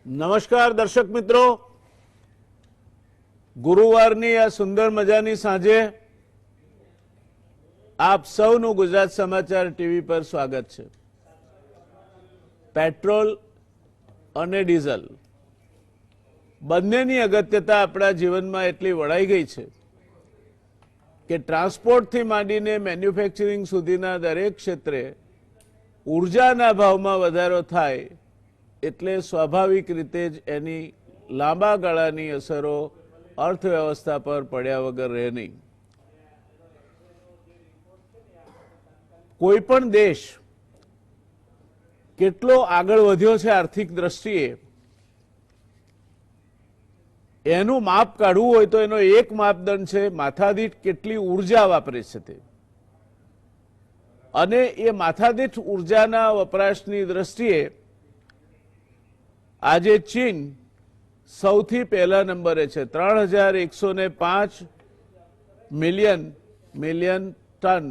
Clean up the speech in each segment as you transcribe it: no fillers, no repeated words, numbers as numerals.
નમસ્કાર દર્શક મિત્રો, ગુરુવારની આ સુંદર મજાની સાંજે આપ સૌનું ગુજરાત સમાચાર ટીવી પર સ્વાગત છે। પેટ્રોલ અને ડીઝલ બંનેની અગત્યતા આપણા જીવનમાં એટલી વળાઈ ગઈ છે કે ટ્રાન્સપોર્ટથી માંડીને મેન્યુફેક્ચરિંગ સુધીના દરેક ક્ષેત્રે ઉર્જાના ભાવમાં વધારો થાય એટલે સ્વાભાવિક રીતે જ એની લાંબા ગાળાની અસરો અર્થવ્યવસ્થા પર પડ્યા વગર રહે નહીં। કોઈ પણ દેશ કેટલો આગળ વધ્યો છે આર્થિક દ્રષ્ટિએ એનું માપ કાઢવું હોય તો એનો એક માપદંડ છે માથાદીઠ કેટલી ઉર્જા વાપરે છે તે, અને એ માથાદીઠ ઉર્જાના વપરાશની દ્રષ્ટિએ આજે ચીન સૌથી પહેલા નંબરે છે। 3105 મિલિયન ટન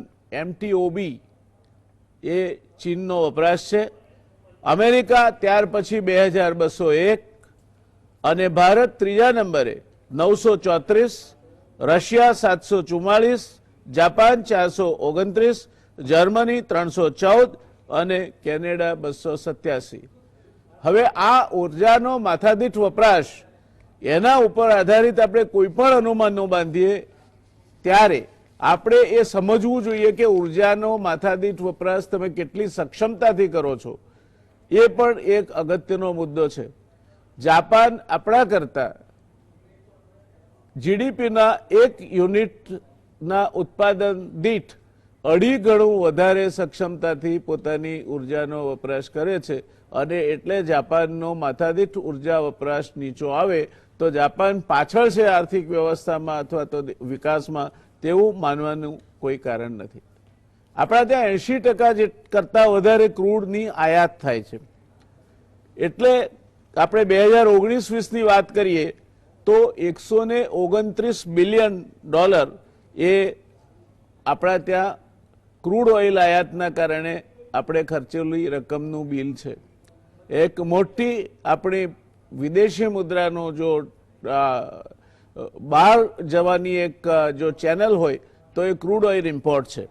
MTOB એ ચીનનો વપરાશ છે। અમેરિકા ત્યાર પછી 2201 અને ભારત ત્રીજા નંબરે 934, રશિયા 744, જાપાન 429, જર્મની 314 અને કેનેડા 287। હવે આ ઉર્જાનો માથાદીઠ વપરાશ એના ઉપર આધારિત આપણે કોઈ પણ અનુમાનો બાંધીએ ત્યારે આપણે એ સમજવું જોઈએ કે ઉર્જાનો માથાદીઠ વપરાશ તમે કેટલી સક્ષમતાથી કરો છો એ પણ એક અગત્યનો મુદ્દો છે। જાપાન આપણા કરતા જીડીપીના 1 યુનિટના ઉત્પાદન દીઠ 2.5 ગણું વધારે સક્ષમતાથી પોતાની ઉર્જાનો વપરાશ કરે છે, અને એટલે જાપાનનો માથાદીઠ ઉર્જા વપરાશ નીચો આવે તો જાપાન પાછળ છે આર્થિક વ્યવસ્થામાં અથવા તો વિકાસમાં તેવું માનવાનું કોઈ કારણ નથી। આપણા ત્યાં 80% કરતાં વધારે ક્રૂડની આયાત થાય છે, એટલે આપણે 2019-20ની વાત કરીએ તો $129 બિલિયન એ આપણા ત્યાં ક્રૂડ ઓઇલ આયાતના કારણે આપણે ખર્ચેલી રકમનું બિલ છે। એક મોટી આપણી વિદેશી મુદ્રાનો જો બહાર જવાની એક જો ચેનલ હોય તો એ ક્રૂડ ઓઇલ ઇમ્પોર્ટ છે।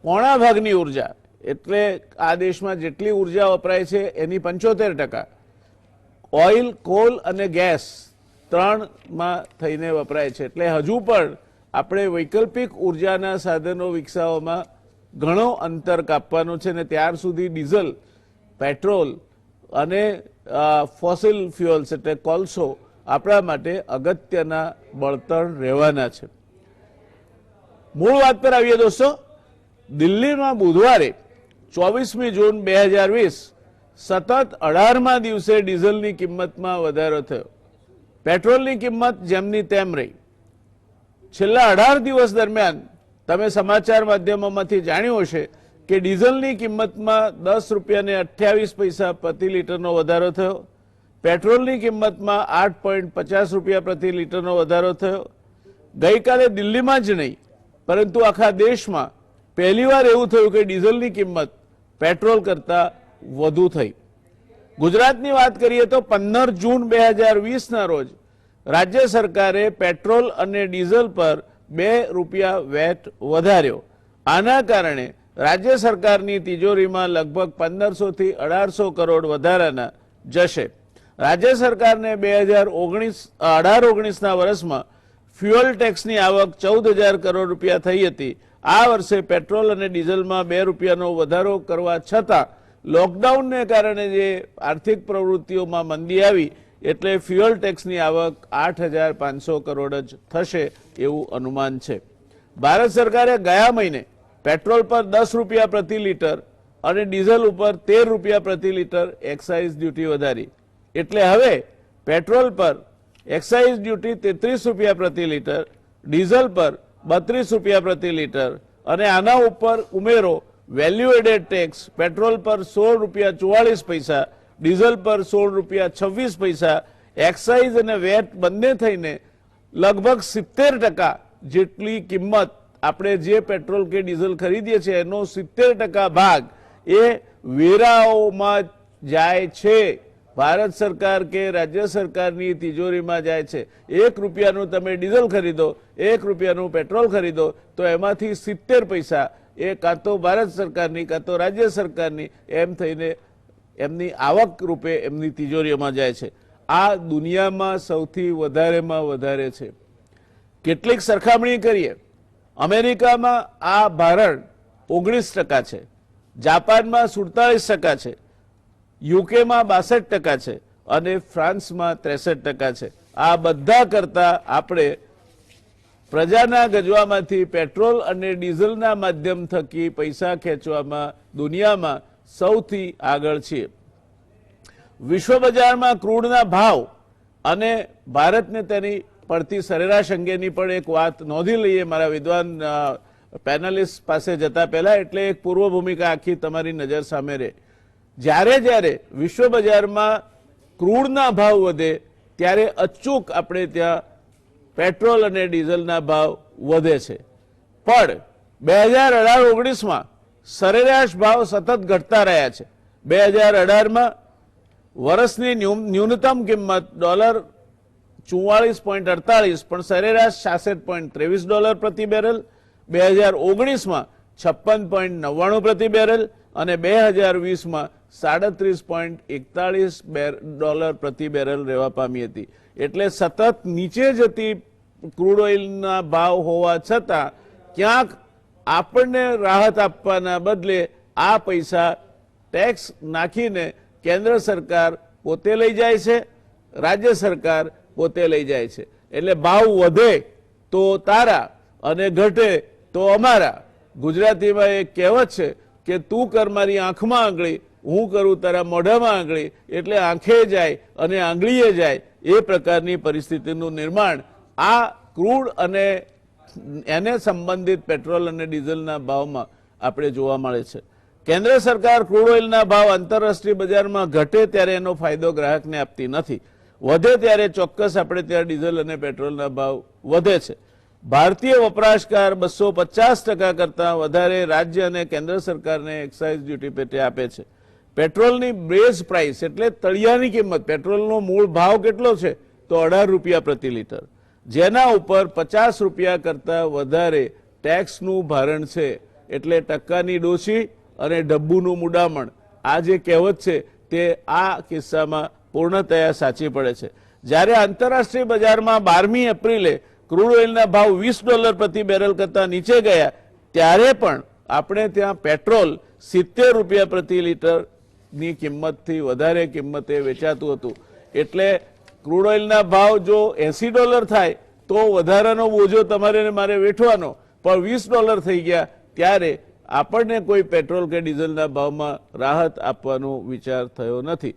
પોણા ભાગની ઉર્જા એટલે આ દેશમાં જેટલી ઉર્જા વપરાય છે એની 75% ઓઇલ, કોલ અને ગેસ ત્રણમાં થઈને વપરાય છે, એટલે હજુ પણ આપણે વૈકલ્પિક ઉર્જાના સાધનો વિકસાવવામાં ઘણો અંતર કાપવાનું છે, ને ત્યાર સુધી ડીઝલ, પેટ્રોલ અને ફોસિલ ફ્યુઅલ્સ એટલે કોલસો આપણા માટે અગત્યના બળતણ રહેવાના છે। મૂળ વાત પર આવીએ દોસ્તો, દિલ્હીમાં બુધવારે 24મી જૂન 2020 સતત 18મા દિવસે ડીઝલની કિંમતમાં વધારો થયો। પેટ્રોલની કિંમત જેમની તેમ રહી। છેલ્લા 18 દિવસ દરમિયાન તમે સમાચાર માધ્યમોમાંથી જાણ્યું હશે કે ડીઝલની કિંમતમાં ₹10.28 પ્રતિ લીટરનો વધારો થયો, પેટ્રોલની કિંમતમાં ₹8.50 પ્રતિ લીટરનો વધારો થયો। ગઈકાલે દિલ્હીમાં જ નહીં પરંતુ આખા દેશમાં પહેલીવાર એવું થયું કે ડીઝલની કિંમત પેટ્રોલ કરતાં વધુ થઈ। ગુજરાતની વાત કરીએ તો 15 જૂન 2020ના રોજ રાજ્ય સરકારે પેટ્રોલ અને ડીઝલ પર ₹2 વેટ વધાર્યો। આના કારણે રાજ્ય સરકારની તિજોરીમાં લગભગ 1500 થી 1800 કરોડ વધારાના જશે। રાજ્ય સરકારને 2018-19ના વર્ષમાં ફ્યુઅલ ટેક્સની આવક 14,000 કરોડ રૂપિયા થઈ હતી। આ વર્ષે પેટ્રોલ અને ડીઝલમાં ₹2નો વધારો કરવા છતાં લોકડાઉનને કારણે જે આર્થિક પ્રવૃત્તિઓમાં મંદી આવી એટલે ફ્યુઅલ ટેક્સની આવક 8,500 કરોડ જ થશે એવું અનુમાન છે। ભારત સરકારે ગયા મહિને પેટ્રોલ પર ₹10 પ્રતિ લીટર અને ડીઝલ ઉપર ₹13 પ્રતિ લીટર એક્સાઇઝ ડ્યુટી વધારી, એટલે હવે પેટ્રોલ પર એક્સાઇઝ ડ્યુટી ₹33 પ્રતિ લીટર, ડીઝલ પર ₹32 પ્રતિ લીટર અને આના ઉપર ઉમેરો વેલ્યુ એડેડ ટેક્સ, પેટ્રોલ પર ₹16.44, ડીઝલ પર ₹16.26, એક્સાઇઝ અને વેટ બંને થઈને લગભગ 70% જેટલી કિંમત આપણે જે પેટ્રોલ કે ડીઝલ ખરીદીએ છીએ એનો 70% ભાગ એ વેરાઓમાં જાય છે। ભારત સરકાર કે રાજ્ય સરકારની તિજોરીમાં જાય છે। 1 રૂપિયાનું તમે ડીઝલ ખરીદો, 1 રૂપિયાનું પેટ્રોલ ખરીદો તો એમાંથી 70 પૈસા એ કાં તો ભારત સરકારની કાં તો રાજ્ય સરકારની એમ થઈને એમની આવક રૂપે એમની તિજોરીમાં જાય છે। આ દુનિયામાં સૌથી વધારેમાં વધારે છે। કેટલીક સરખામણી કરીએ, અમેરિકામાં આ ભારણ 19% છે, જાપાનમાં 47% છે, યુકેમાં 62% છે અને ફ્રાન્સમાં 63% છે। આ બધા કરતા આપણે પ્રજાના ગજવામાંથી પેટ્રોલ અને ડીઝલના માધ્યમ થકી પૈસા ખેંચવામાં દુનિયામાં સૌથી આગળ છીએ। વિશ્વ બજારમાં ક્રૂડના ભાવ અને ભારતને તેની પડતી સરેરાશ અંગેની પણ એક વાત નોંધી લઈએ મારા વિદ્વાન પેનલિસ્ટ પાસે જતા પહેલા, એટલે એક પૂર્વ ભૂમિકા આખી તમારી નજર સામે રહે। જ્યારે જ્યારે વિશ્વ બજારમાં ક્રૂડના ભાવ વધે ત્યારે અચૂક આપણે ત્યાં પેટ્રોલ અને ડીઝલના ભાવ વધે છે, પણ 2018-19માં સરેરાશ ભાવ સતત ઘટતા રહ્યા છે। 2018માં વર્ષની ન્યૂનતમ કિંમત $44.48 પણ સરેરાશ $66.23 પ્રતિ બેરલ, 2019માં 56.99 પ્રતિ બેરલ અને 2020માં $37.41 પ્રતિ બેરલ રહેવા પામી હતી। એટલે સતત નીચે જતી ક્રૂડ ઓઇલના ભાવ હોવા છતાં ક્યાંક આપણને રાહત આપવાના બદલે આ પૈસા ટેક્સ નાખીને કેન્દ્ર સરકાર પોતે લઈ જાય છે, રાજ્ય સરકાર પોતે લઈ જાય છે। એટલે ભાવ વધે તો તારા અને ઘટે તો અમારા। ગુજરાતીમાં એક કહેવત છે કે તું કર મારી આંખમાં આંગળી, હું કરું તારા મોઢામાં આંગળી, એટલે આંખે જાય અને આંગળીએ જાય એ પ્રકારની પરિસ્થિતિનું નિર્માણ આ ક્રૂડ અને એને સંબંધિત પેટ્રોલ અને ડીઝલના ભાવમાં આપણે જોવા મળે છે। કેન્દ્ર સરકાર ક્રૂડ ઓઇલના ભાવ આંતરરાષ્ટ્રીય બજારમાં ઘટે ત્યારે એનો ફાયદો ગ્રાહકને આપતી નથી, વધે ત્યારે ચોક્કસ આપણે ત્યાં ડીઝલ અને પેટ્રોલના ભાવ વધે છે। ભારતીય વપરાશકાર 250% કરતાં વધારે રાજ્ય અને કેન્દ્ર સરકારને એક્સાઇઝ ડ્યુટી પેટે આપે છે। પેટ્રોલની બેઝ પ્રાઇસ એટલે તળિયાની કિંમત, પેટ્રોલનો મૂળ ભાવ કેટલો છે તો 18 રૂપિયા પ્રતિ લીટર, જેના ઉપર 50 રૂપિયા કરતાં વધારે ટેક્સનું ભારણ છે। એટલે ટકાની ડોશી અને ડબ્બુનું મૂડામણ, આ જે કહેવત છે તે આ કિસ્સામાં પૂર્ણતયા સાચી પડે છે। જ્યારે આંતરરાષ્ટ્રીય બજારમાં 12મી એપ્રિલે ક્રૂડ ઓઇલના ભાવ $20 પ્રતિ બેરલ કરતાં નીચે ગયા ત્યારે પણ આપણે ત્યાં પેટ્રોલ 70 રૂપિયા પ્રતિ લીટરની કિંમતથી વધારે કિંમતે વેચાતું હતું। એટલે ક્રૂડ ઓઇલના ભાવ જો $80 થાય તો વધારાનો બોજો તમારે મારે વેઠવાનો, પણ $20 થઈ ગયા ત્યારે આપણને કોઈ પેટ્રોલ કે ડીઝલના ભાવમાં રાહત આપવાનો વિચાર થયો નથી।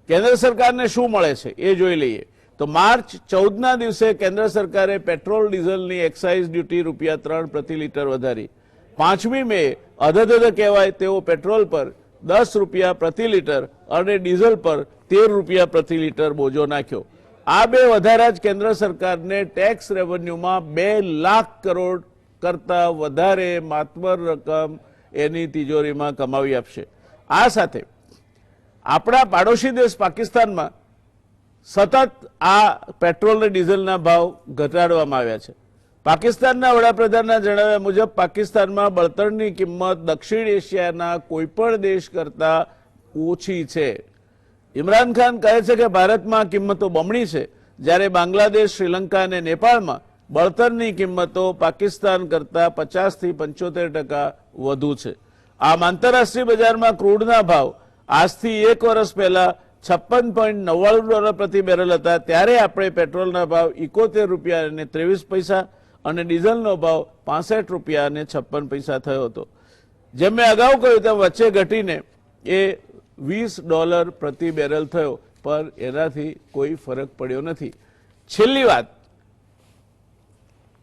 કેન્દ્ર સરકારને શું મળે છે એ જોઈ લઈએ તો માર્ચ 14ના દિવસે કેન્દ્ર સરકારે પેટ્રોલ ડીઝલની એક્સાઇઝ ડ્યુટી ₹3 પ્રતિ લીટર વધારી। 5મી મે અધધધ કહેવાય તેવો પેટ્રોલ પર 10 રૂપિયા પ્રતિ લીટર અને ડીઝલ પર 13 રૂપિયા પ્રતિ લીટર બોજો નાખ્યો। આ બે વધારા જ કેન્દ્ર સરકારને ટેક્સ રેવન્યુમાં 2 લાખ કરોડ કરતા વધારે માતબર રકમ એની તિજોરીમાં કમાવી આપશે। આ સાથે આપણા પાડોશી દેશ પાકિસ્તાનમાં સતત આ પેટ્રોલ અને ડીઝલના ભાવ ઘટાડવામાં આવ્યા છે। પાકિસ્તાનના વડાપ્રધાનના જણાવ્યા મુજબ પાકિસ્તાનમાં બળતણની કિંમત દક્ષિણ એશિયાના કોઈપણ દેશ કરતાં ઓછી છે। ઇમરાન ખાન કહે છે કે ભારતમાં કિંમતો બમણી છે, જ્યારે બાંગ્લાદેશ, શ્રીલંકા અને નેપાળમાં બળતણની કિંમતો પાકિસ્તાન કરતાં 50થી 75% વધુ છે। આમ આંતરરાષ્ટ્રીય બજારમાં ક્રૂડના ભાવ આજથી 1 વર્ષ પહેલા $56.99 પ્રતિ બેરલ હતા, ત્યારે આપણે પેટ્રોલના ભાવ 71 રૂપિયા અને 23 પૈસા અને ડીઝલનો ભાવ 65 રૂપિયા અને 56 પૈસા થયો હતો। જેમ મેં અગાઉ કહ્યું તેમ વચ્ચે ઘટીને એ $20 પ્રતિ બેરલ થયો, પણ એનાથી કોઈ ફરક પડ્યો નથી। છેલ્લી વાત,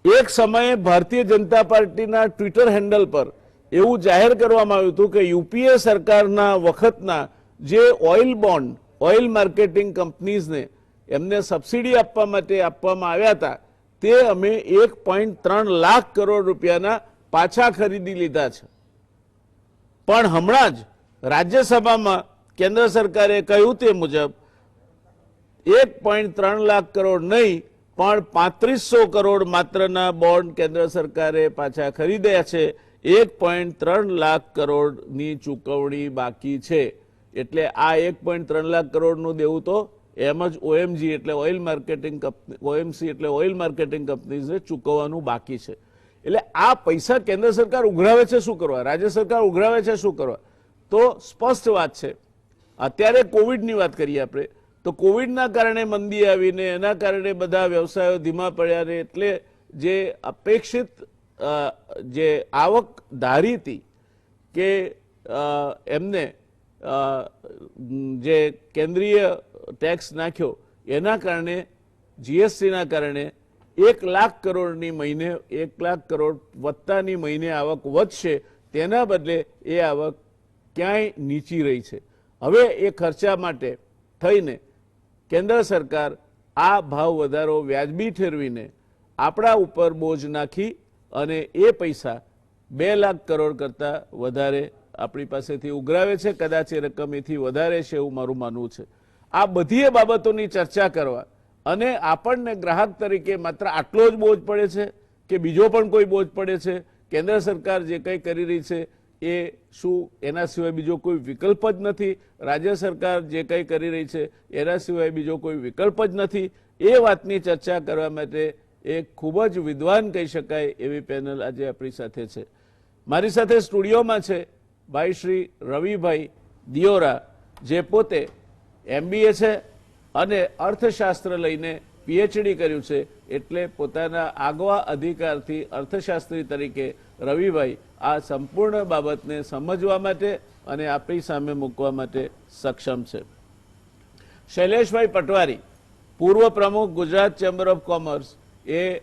એક સમયે ભારતીય જનતા પાર્ટીના ટ્વિટર હેન્ડલ પર એવું જાહેર કરવામાં આવ્યું હતું કે યુપીએ સરકારના વખતના જે ઓઇલ બોન્ડ, ઓઇલ માર્કેટિંગ કંપનીઝને એમને સબસિડી આપવા માટે આપવામાં આવ્યા હતા તે અમે 1.3 લાખ કરોડ રૂપિયાના પાછા ખરીદી લીધા છે। પણ હમણાં જ રાજ્યસભામાં કેન્દ્ર સરકારે કહ્યું તે મુજબ 1.3 લાખ કરોડ નહીં પણ 3500 કરોડ માત્રના બોન્ડ કેન્દ્ર સરકારે પાછા ખરીદ્યા છે. 1.3 લાખ કરોડની ચૂકવણી બાકી છે. એટલે આ 1.3 લાખ કરોડનું દેવું તો એમ જ ઓએમજી એટલે ઓઇલ માર્કેટિંગ કંપની, ઓએમસી એટલે ઓઇલ માર્કેટિંગ કંપનીઝને ચૂકવવાનું બાકી છે. એટલે આ પૈસા કેન્દ્ર સરકાર ઉઘરાવે છે શું કરવા, રાજ્ય સરકાર ઉઘરાવે છે શું કરવા? તો સ્પષ્ટ વાત છે. અત્યારે કોવિડની વાત કરીએ આપણે તો કોવિડના કારણે મંદી આવીને એના કારણે બધા વ્યવસાયો ધીમા પડ્યા ને એટલે જે અપેક્ષિત જે આવક ધારી હતી કે એમને જે કેન્દ્રીય ટેક્સ નાખ્યો એના કારણે, જીએસટીના કારણે 1 લાખ કરોડની મહિને 1 લાખ કરોડ વત્તાની મહિને આવક વધશે. તેના બદલે એ આવક ક્યાંય નીચી રહી છે. હવે એ ખર્ચા માટે થઈને કેન્દ્ર સરકાર આ ભાવ વધારો વ્યાજબી ઠેરવીને આપણા ઉપર બોજ નાખી અને એ પૈસા 2 લાખ કરોડ કરતાં વધારે આપણી પાસેથી ઉઘરાવે છે. કદાચ એ રકમ એથી વધારે છે એવું મારું માનવું છે. આ બધી બાબતોની ચર્ચા કરવા અને આપણને ગ્રાહક તરીકે માત્ર આટલો જ બોજ પડે છે કે બીજો પણ કોઈ બોજ પડે છે, કેન્દ્ર સરકાર જે કંઈ કરી રહી છે એ શું એના સિવાય બીજો કોઈ વિકલ્પ જ નથી, રાજ્ય સરકાર જે કંઈ કરી રહી છે એના સિવાય બીજો કોઈ વિકલ્પ જ નથી, એ વાતની ચર્ચા કરવા માટે એક ખૂબ જ વિદ્વાન કહી શકાય એવી પેનલ આજે આપણી સાથે છે. મારી સાથે સ્ટુડિયોમાં છે ભાઈ શ્રી રવિભાઈ દિયોરા, જે પોતે MBA છે અને અર્થશાસ્ત્ર લઈને PhD કર્યું છે. એટલે પોતાના આગવા અધિકારથી અર્થશાસ્ત્રી તરીકે રવિભાઈ આ સંપૂર્ણ બાબતને સમજવા માટે અને આપણી સામે મૂકવા માટે સક્ષમ છે. શૈલેષભાઈ પટવારી, પૂર્વ પ્રમુખ ગુજરાત ચેમ્બર ઓફ કોમર્સ, એ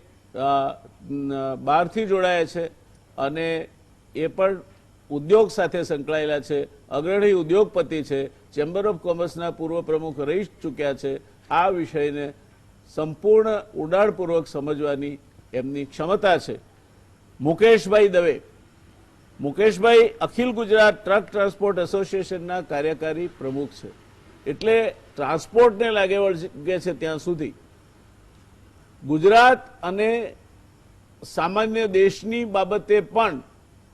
બહારથી જોડાયા છે અને એ પણ ઉદ્યોગ સાથે સંકળાયેલા છે, અગ્રણી ઉદ્યોગપતિ છે, ચેમ્બર ઓફ કોમર્સના પૂર્વ પ્રમુખ રહી ચૂક્યા છે. આ વિષયને સંપૂર્ણ ઉડાણપૂર્વક સમજવાની એમની ક્ષમતા છે. મુકેશભાઈ દવે, મુકેશભાઈ અખિલ ગુજરાત ટ્રક ટ્રાન્સપોર્ટ એસોસિએશનના કાર્યકારી પ્રમુખ છે. એટલે ટ્રાન્સપોર્ટને લાગે વળગે છે ત્યાં સુધી ગુજરાત અને સામાન્ય દેશની બાબતે પણ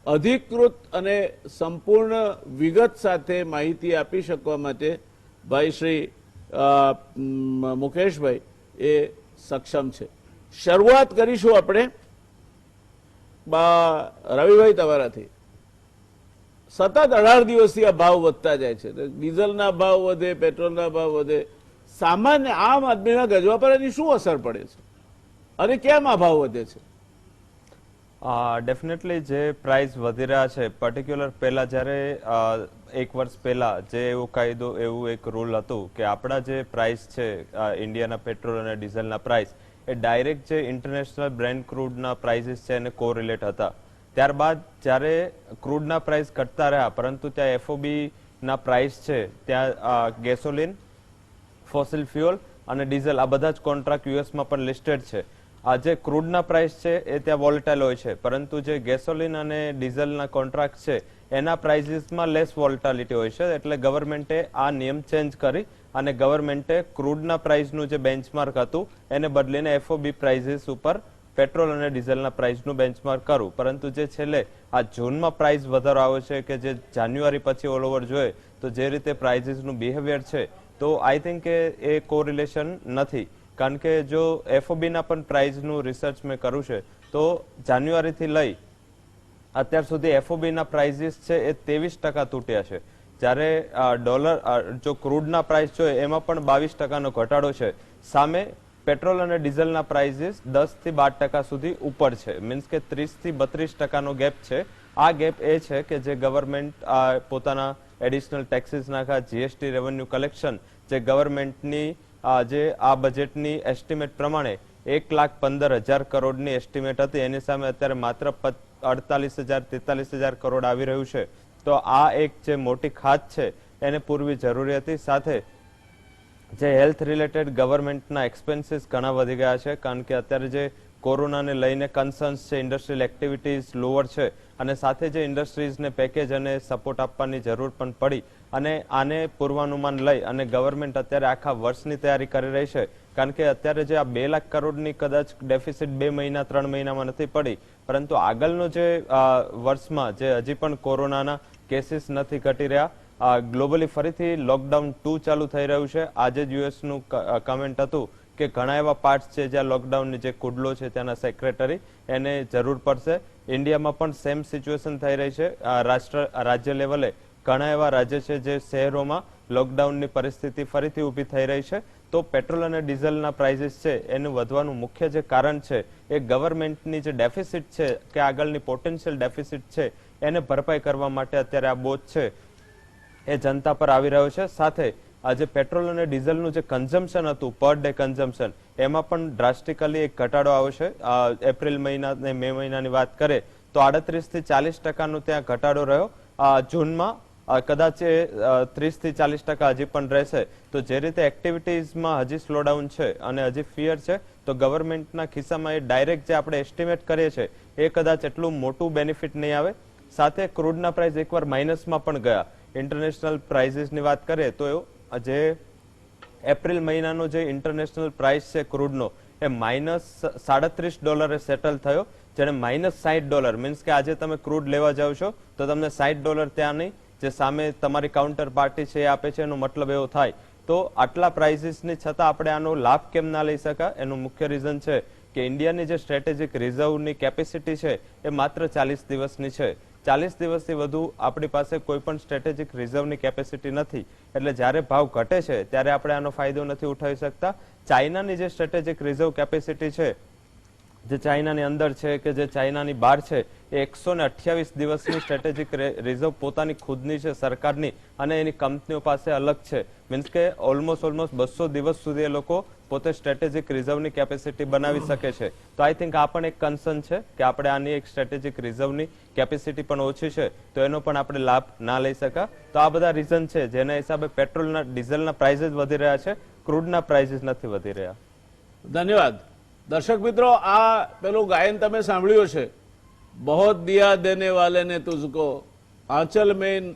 અધિકૃત અને સંપૂર્ણ વિગત સાથે માહિતી આપી શકવા માટે ભાઈ શ્રી મુકેશભાઈ એ સક્ષમ છે. શરૂઆત કરીશું આપણે રવિભાઈ તમારાથી. સતત 18 દિવસથી આ ભાવ વધતા જાય છે. ડીઝલના ભાવ વધે, પેટ્રોલના ભાવ વધે. સામાન્ય આમ આદમીના ગજવા પર એની શું અસર પડે છે અને કેમ આ ભાવ વધે છે? ડેફિનેટલી જે પ્રાઇસ વધી રહ્યા છે, પર્ટિક્યુલર પહેલા જ્યારે 1 વર્ષ પહેલા જે એવો કાયદો, એવું એક રૂલ હતું કે આપણા જે પ્રાઇસ છે ઇન્ડિયાના પેટ્રોલ અને ડીઝલના પ્રાઇસ એ ડાયરેક્ટ જે ઇન્ટરનેશનલ બ્રેન્ટ ક્રૂડના પ્રાઇસીસ છે એને કોરિલેટ હતા. ત્યારબાદ જ્યારે ક્રૂડના પ્રાઇસ ઘટતા રહ્યા પરંતુ ત્યાં FOB ના પ્રાઇસ છે ત્યાં ગેસોલિન, ફોસિલ ફ્યુઅલ અને ડીઝલ આ બધા જ કોન્ટ્રાક્ટ યુએસમાં પણ લિસ્ટેડ છે. આ જે ક્રૂડના પ્રાઇસ છે એ ત્યાં વોલેટાઇલ હોય છે, પરંતુ જે ગેસોલિન અને ડીઝલના કોન્ટ્રાક્ટ છે એના પ્રાઇસીસમાં લેસ વોલેટાલિટી હોય છે. એટલે ગવર્મેન્ટે આ નિયમ ચેન્જ કરી અને ગવર્મેન્ટે ક્રૂડના પ્રાઇસનું જે બેન્ચમાર્ક હતું એને બદલીને FOB પ્રાઇસીસ ઉપર પેટ્રોલ અને ડીઝલના પ્રાઇસનું બેન્ચમાર્ક કરવું. પરંતુ જે છેલ્લે આ જૂનમાં પ્રાઇસ વધારો આવ્યો છે કે જે જાન્યુઆરી પછી ઓલ ઓવર જોઈએ તો જે રીતે પ્રાઇસીસનું બિહેવિયર છે તો આઈ થિંક કે એ કોરિલેશન નથી. કારણ કે જો FOBના પણ પ્રાઇસનું રિસર્ચ મેં કર્યું છે તો જાન્યુઆરીથી લઈ અત્યાર સુધી FOBના પ્રાઇસીસ છે એ 23% તૂટ્યા છે. જ્યારે ડોલર જો ક્રૂડના પ્રાઇસ જોઈએ એમાં પણ 22%નો ઘટાડો છે. સામે પેટ્રોલ અને ડીઝલના પ્રાઇસીસ 10 થી 12% સુધી ઉપર છે. મીન્સ કે 30 થી 32%નો ગેપ છે. આ ગેપ એ છે કે જે ગવર્મેન્ટ પોતાના એડિશનલ ટેક્સીસ નાખા, GST રેવન્યુ કલેક્શન, જે ગવર્મેન્ટની જે આ બજેટની એસ્ટિમેટ પ્રમાણે 1,15,000 કરોડની એસ્ટિમેટ હતી એની સામે અત્યારે માત્ર 48,000-43,000 કરોડ આવી રહ્યું છે. તો આ એક જે મોટી ખાત છે એને પૂરવી જરૂરી હતી. સાથે જે હેલ્થ રિલેટેડ ગવર્મેન્ટના એક્સપેન્સીસ ઘણા વધી ગયા છે, કારણ કે અત્યારે જે કોરોનાને લઈને કન્સર્ન્સ છે, ઇન્ડસ્ટ્રીયલ એક્ટિવિટીઝ લોઅર છે અને સાથે જે ઇન્ડસ્ટ્રીઝને પેકેજ અને સપોર્ટ આપવાની જરૂર પણ પડી અને આને પૂર્વાનુમાન લઈ અને ગવર્મેન્ટ અત્યારે આખા વર્ષની તૈયારી કરી રહી છે. કારણ કે અત્યારે જે આ 2 લાખ કરોડની કદાચ ડેફિસિટ 2 મહિના 3 મહિનામાં નથી પડી, પરંતુ આગળનો જે વર્ષમાં જે હજી પણ કોરોનાના કેસીસ નથી ઘટી રહ્યા, ગ્લોબલી ફરીથી લોકડાઉન 2 ચાલુ થઈ રહ્યું છે. આજે જ યુએસનું કમેન્ટ હતું કે ઘણા એવા પાર્ટ્સ છે જ્યાં લોકડાઉનની જે કુડલો છે ત્યાંના સેક્રેટરી એને જરૂર પડશે. ઇન્ડિયામાં પણ સેમ સિચ્યુએશન થઈ રહી છે. રાજ્ય લેવલે ઘણા એવા રાજ્ય છે જે શહેરોમાં લોકડાઉનની પરિસ્થિતિ ફરીથી ઊભી થઈ રહી છે. તો પેટ્રોલ અને ડીઝલના પ્રાઇસીસ છે એનું વધવાનું મુખ્ય જે કારણ છે એ ગવર્મેન્ટની જે ડેફિસિટ છે કે આગળની પોટેન્શિયલ ડેફિસિટ છે એને ભરપાઈ કરવા માટે અત્યારે આ બોજ છે એ જનતા પર આવી રહ્યો છે. સાથે આજે પેટ્રોલ અને ડીઝલનું જે કન્ઝમ્પશન હતું પર ડે કન્ઝમ્પશન એમાં પણ ડ્રાસ્ટિકલી એક ઘટાડો આવ્યો છે. એપ્રિલ મહિના અને મે મહિનાની વાત કરે તો 38 થી 40% ત્યાં ઘટાડો રહ્યો. જૂનમાં કદાચ 30 થી 40% હજી પણ રહેશે. તો જે રીતે એક્ટિવિટીઝમાં હજી સ્લોડાઉન છે અને હજી ફિયર છે તો ગવર્મેન્ટના ખિસ્સામાં એ ડાયરેક્ટ જે આપણે એસ્ટિમેટ કરીએ છીએ એ કદાચ એટલું મોટું બેનિફિટ નહીં આવે. સાથે ક્રૂડના પ્રાઇસ એકવાર માઇનસમાં પણ ગયા. ઇન્ટરનેશનલ પ્રાઇસીસની વાત કરીએ તો જે એપ્રિલ મહિનાનો જે ઇન્ટરનેશનલ પ્રાઇસ છે ક્રૂડનો એ -$37 સેટલ થયો, જેને -$60 મીન્સ કે આજે તમે ક્રૂડ લેવા જાવ છો તો તમને $60 ત્યાંની જે સામે તમારી કાઉન્ટર પાર્ટી છે એ આપે છે, એનો મતલબ એવો થાય. તો આટલા પ્રાઇસીસની છતાં આપણે આનો લાભ કેમ ના લઈ શકા? એનું મુખ્ય રીઝન છે કે ઇન્ડિયાની જે સ્ટ્રેટેજિક રિઝર્વની કેપેસિટી છે એ માત્ર 40 દિવસની છે. 40 દિવસથી વધુ આપણી પાસે કોઈ પણ સ્ટ્રેટેજિક રિઝર્વની કેપેસિટી નથી. એટલે જ્યારે ભાવ ઘટે છે ત્યારે આપણે આનો ફાયદો નથી ઉઠાવી શકતા. ચાઇનાની જે સ્ટ્રેટેજિક રિઝર્વ કેપેસિટી છે જે ચાઇનાની અંદર છે કે જે ચાઇનાની બહાર છે એ 128 દિવસની સ્ટ્રેટેજિક રિઝર્વ પોતાની ખુદની છે સરકારની, અને એની કંપનીઓ પાસે અલગ છે. મીન્સ કે ઓલમોસ્ટ 200 દિવસ સુધી એ લોકો પોતે સ્ટ્રેટેજિક રિઝર્વની કેપેસિટી બનાવી શકે છે. તો આઈ થિંક આ પણ એક કન્સર્ન છે કે આપણે આની એક સ્ટ્રેટેજિક રિઝર્વની કેપેસિટી પણ ઓછી છે તો એનો પણ આપણે લાભ ના લઈ શકા. તો આ બધા રીઝન છે જેના હિસાબે પેટ્રોલના ડીઝલના પ્રાઇસીસ વધી રહ્યા છે, ક્રૂડના પ્રાઇસીસ નથી વધી રહ્યા. ધન્યવાદ. દર્શક મિત્રો, આ પેલું ગાયન તમે સાંભળ્યું છે, બહોત દિયા દેને વાલે ને તુઝકો, આંચલ મેં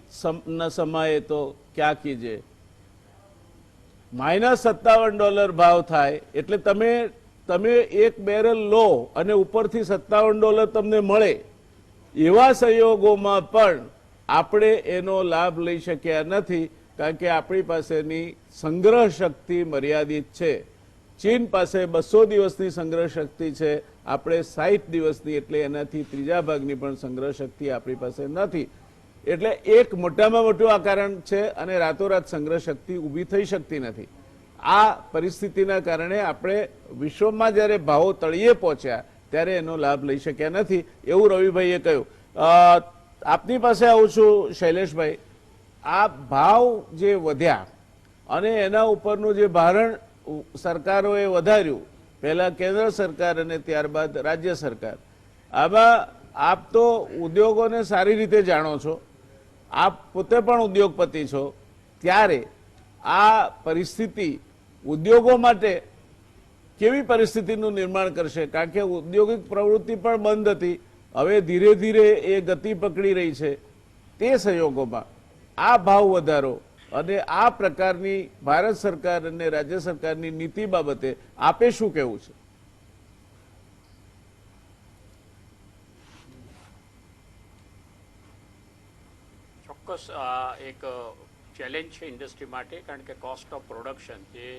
ન સમાયે તો ક્યા કીજે. -$57 ભાવ થાય એટલે તમે એક બેરલ લો અને ઉપરથી $57 તમને મળે, એવા સંયોગોમાં પણ આપણે એનો લાભ લઈ શક્યા નથી, કારણ કે આપણી પાસેની સંગ્રહ શક્તિ મર્યાદિત છે. ચીન પાસે 200 દિવસની સંગ્રહ શક્તિ છે, આપણે 60 દિવસની એટલે એનાથી ત્રીજા ભાગની પણ સંગ્રહ શક્તિ આપણી પાસે નથી. એટલે એક મોટામાં મોટું આ કારણ છે અને રાતોરાત સંગ્રહ શક્તિ ઊભી થઈ શકતી નથી. આ પરિસ્થિતિના કારણે આપણે વિશ્વમાં જ્યારે ભાવો તળિયે પહોંચ્યા ત્યારે એનો લાભ લઈ શક્યા નથી, એવું રવિભાઈએ કહ્યું. આપની પાસે આવું છું શૈલેષભાઈ, આ ભાવ જે વધ્યા અને એના ઉપરનું જે ભારણ સરકારોએ વધાર્યું, પહેલા કેન્દ્ર સરકાર અને ત્યારબાદ રાજ્ય સરકાર, આમાં આપ તો ઉદ્યોગોને સારી રીતે જાણો છો, આપ પોતે પણ ઉદ્યોગપતિ છો, ત્યારે આ પરિસ્થિતિ ઉદ્યોગો માટે કેવી પરિસ્થિતિનું નિર્માણ કરશે? કારણ કે ઔદ્યોગિક પ્રવૃત્તિ પણ બંધ હતી, હવે ધીરે ધીરે એ ગતિ પકડી રહી છે. તે સંયોગોમાં આ ભાવ વધારો અને આ પ્રકારની ભારત સરકાર અને રાજ્ય સરકારની નીતિ બાબતે આપે શું કહેવું છે? ચોક્કસ આ એક ચેલેન્જ છે ઇન્ડસ્ટ્રી માટે, કારણ કે કોસ્ટ ઓફ પ્રોડક્શન જે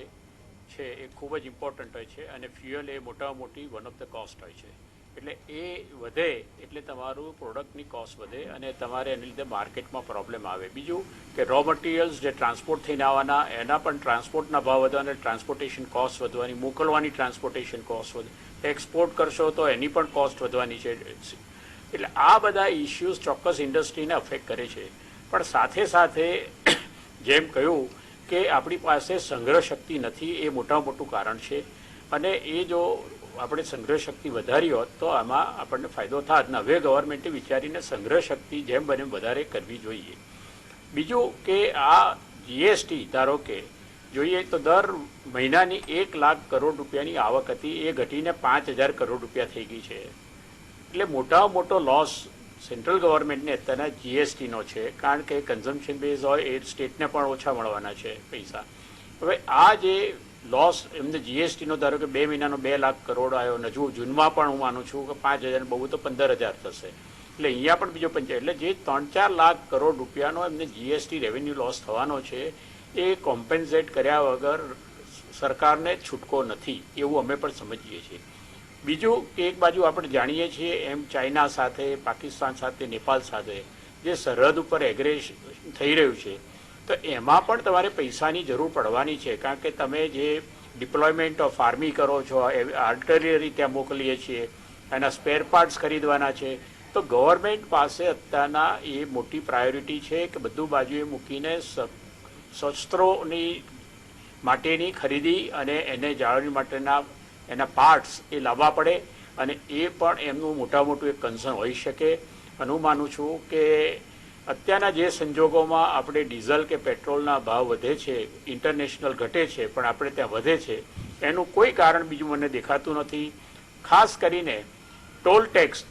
છે એ ખૂબ જ ઇમ્પોર્ટન્ટ હોય છે અને ફ્યુઅલ એ મોટામાં મોટી વન ઓફ ધ કોસ્ટ હોય છે. એટલે એ વધે એટલે તમારું પ્રોડક્ટની કોસ્ટ વધે અને તમારે એને લીધે માર્કેટમાં પ્રોબ્લેમ આવે. બીજું કે રો મટીરિયલ્સ જે ટ્રાન્સપોર્ટ થઈને આવવાના એના પણ ટ્રાન્સપોર્ટના ભાવ વધવાના, ટ્રાન્સપોર્ટેશન કોસ્ટ વધવાની, મોકલવાની ટ્રાન્સપોર્ટેશન કોસ્ટ વધે, એક્સપોર્ટ કરશો તો એની પણ કોસ્ટ વધવાની છે. એટલે આ બધા ઇસ્યુઝ ચોક્કસ ઇન્ડસ્ટ્રીને અફેક્ટ કરે છે. પણ સાથે સાથે જેમ કહ્યું કે આપણી પાસે સંગ્રહ શક્તિ નથી, એ મોટામાં મોટું કારણ છે. અને એ જો આપણે સંગ્રહ શક્તિ વધારી હોત તો આમાં આપણને ફાયદો થાત ને. હવે ગવર્મેન્ટે વિચારીને સંગ્રહ શક્તિ જેમ બને વધારે કરવી જોઈએ. બીજું કે આ જીએસટી ધારો કે જોઈએ તો દર મહિનાની 1 લાખ કરોડ રૂપિયાની આવક હતી, એ ઘટીને 5,000 કરોડ રૂપિયા થઈ ગઈ છે. એટલે મોટામાં મોટો લોસ સેન્ટ્રલ ગવર્મેન્ટને અત્યારના જીએસટીનો છે, કારણ કે કન્ઝમ્પશન બેઝ હોય એ સ્ટેટને પણ ઓછા મળવાના છે પૈસા. હવે આ જે લોસ એમને જીએસટીનો ધારો કે 2 મહિનાનો 2 લાખ કરોડ આવ્યો ને હજુ જૂનમાં પણ હું માનું છું કે 5,000 બહુ તો 15,000 થશે, એટલે અહીંયા પણ બીજો 50, એટલે જે 3-4 લાખ કરોડ રૂપિયાનો એમને જીએસટી રેવન્યુ લોસ થવાનો છે એ કોમ્પેન્સેટ કર્યા વગર સરકારને છૂટકો નથી, એવું અમે પણ સમજીએ છીએ. બીજું કે એક બાજુ આપણે જાણીએ છીએ એમ ચાઇના સાથે, પાકિસ્તાન સાથે, નેપાળ સાથે જે સરહદ ઉપર એગ્રેશન થઈ રહ્યું છે, તો એમાં પણ તમારે પૈસાની જરૂર પડવાની છે, કારણ કે તમે જે ડિપ્લોયમેન્ટ ઓફ આર્મી કરો છો, આર્ટલરી ત્યાં મોકલીએ છીએ, એના સ્પેર પાર્ટ્સ ખરીદવાના છે, તો ગવર્મેન્ટ પાસે અત્યારના એ મોટી પ્રાયોરિટી છે કે બધું બાજુએ મૂકીને શસ્ત્રોની માટેની ખરીદી અને એને જાળવણી માટેના એના પાર્ટ્સ એ લાવવા પડે, અને એ પણ એમનું મોટું એક કન્સર્ન હોઈ શકે. અને હું માનું છું કે અત્યારના જે સંજોગોમાં આપણે ડીઝલ કે પેટ્રોલના ભાવ વધે છે, ઇન્ટરનેશનલ ઘટે છે પણ આપણે ત્યાં વધે છે, એનું કોઈ કારણ બીજું મને દેખાતું નથી. ખાસ કરીને ટોલ ટેક્સ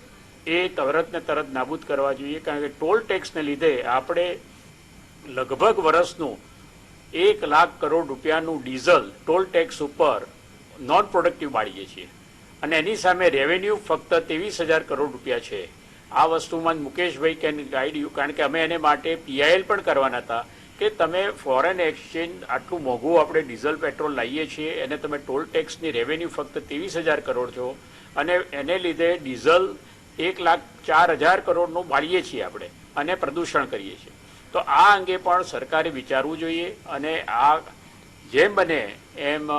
એ તરત ને તરત નાબૂદ કરવા જોઈએ, કારણ કે ટોલ ટેક્સને લીધે આપણે લગભગ વર્ષનું 1 લાખ કરોડ રૂપિયાનું ડીઝલ ટોલ ટેક્સ ઉપર નોન પ્રોડક્ટિવ બાળીએ છીએ, અને એની સામે રેવન્યુ ફક્ત 23,000 કરોડ રૂપિયા છે. આ વસ્તુમાં મુકેશભાઈ કેન ગાઈડ યુ, કારણ કે અમે એને માટે પીઆઈએલ પણ કરવાના હતા કે તમે ફોરેન એક્સચેન્જ આટલું મોંઘું આપણે ડીઝલ પેટ્રોલ લાવીએ છીએ, એને તમે ટોલ ટેક્સની રેવન્યુ ફક્ત 23,000 કરોડ છો, અને એને લીધે ડીઝલ 1,04,000 કરોડનું બાળીએ છીએ આપણે, અને પ્રદૂષણ કરીએ છીએ. તો આ અંગે પણ સરકારે વિચારવું જોઈએ, અને આ જેમ બને એમ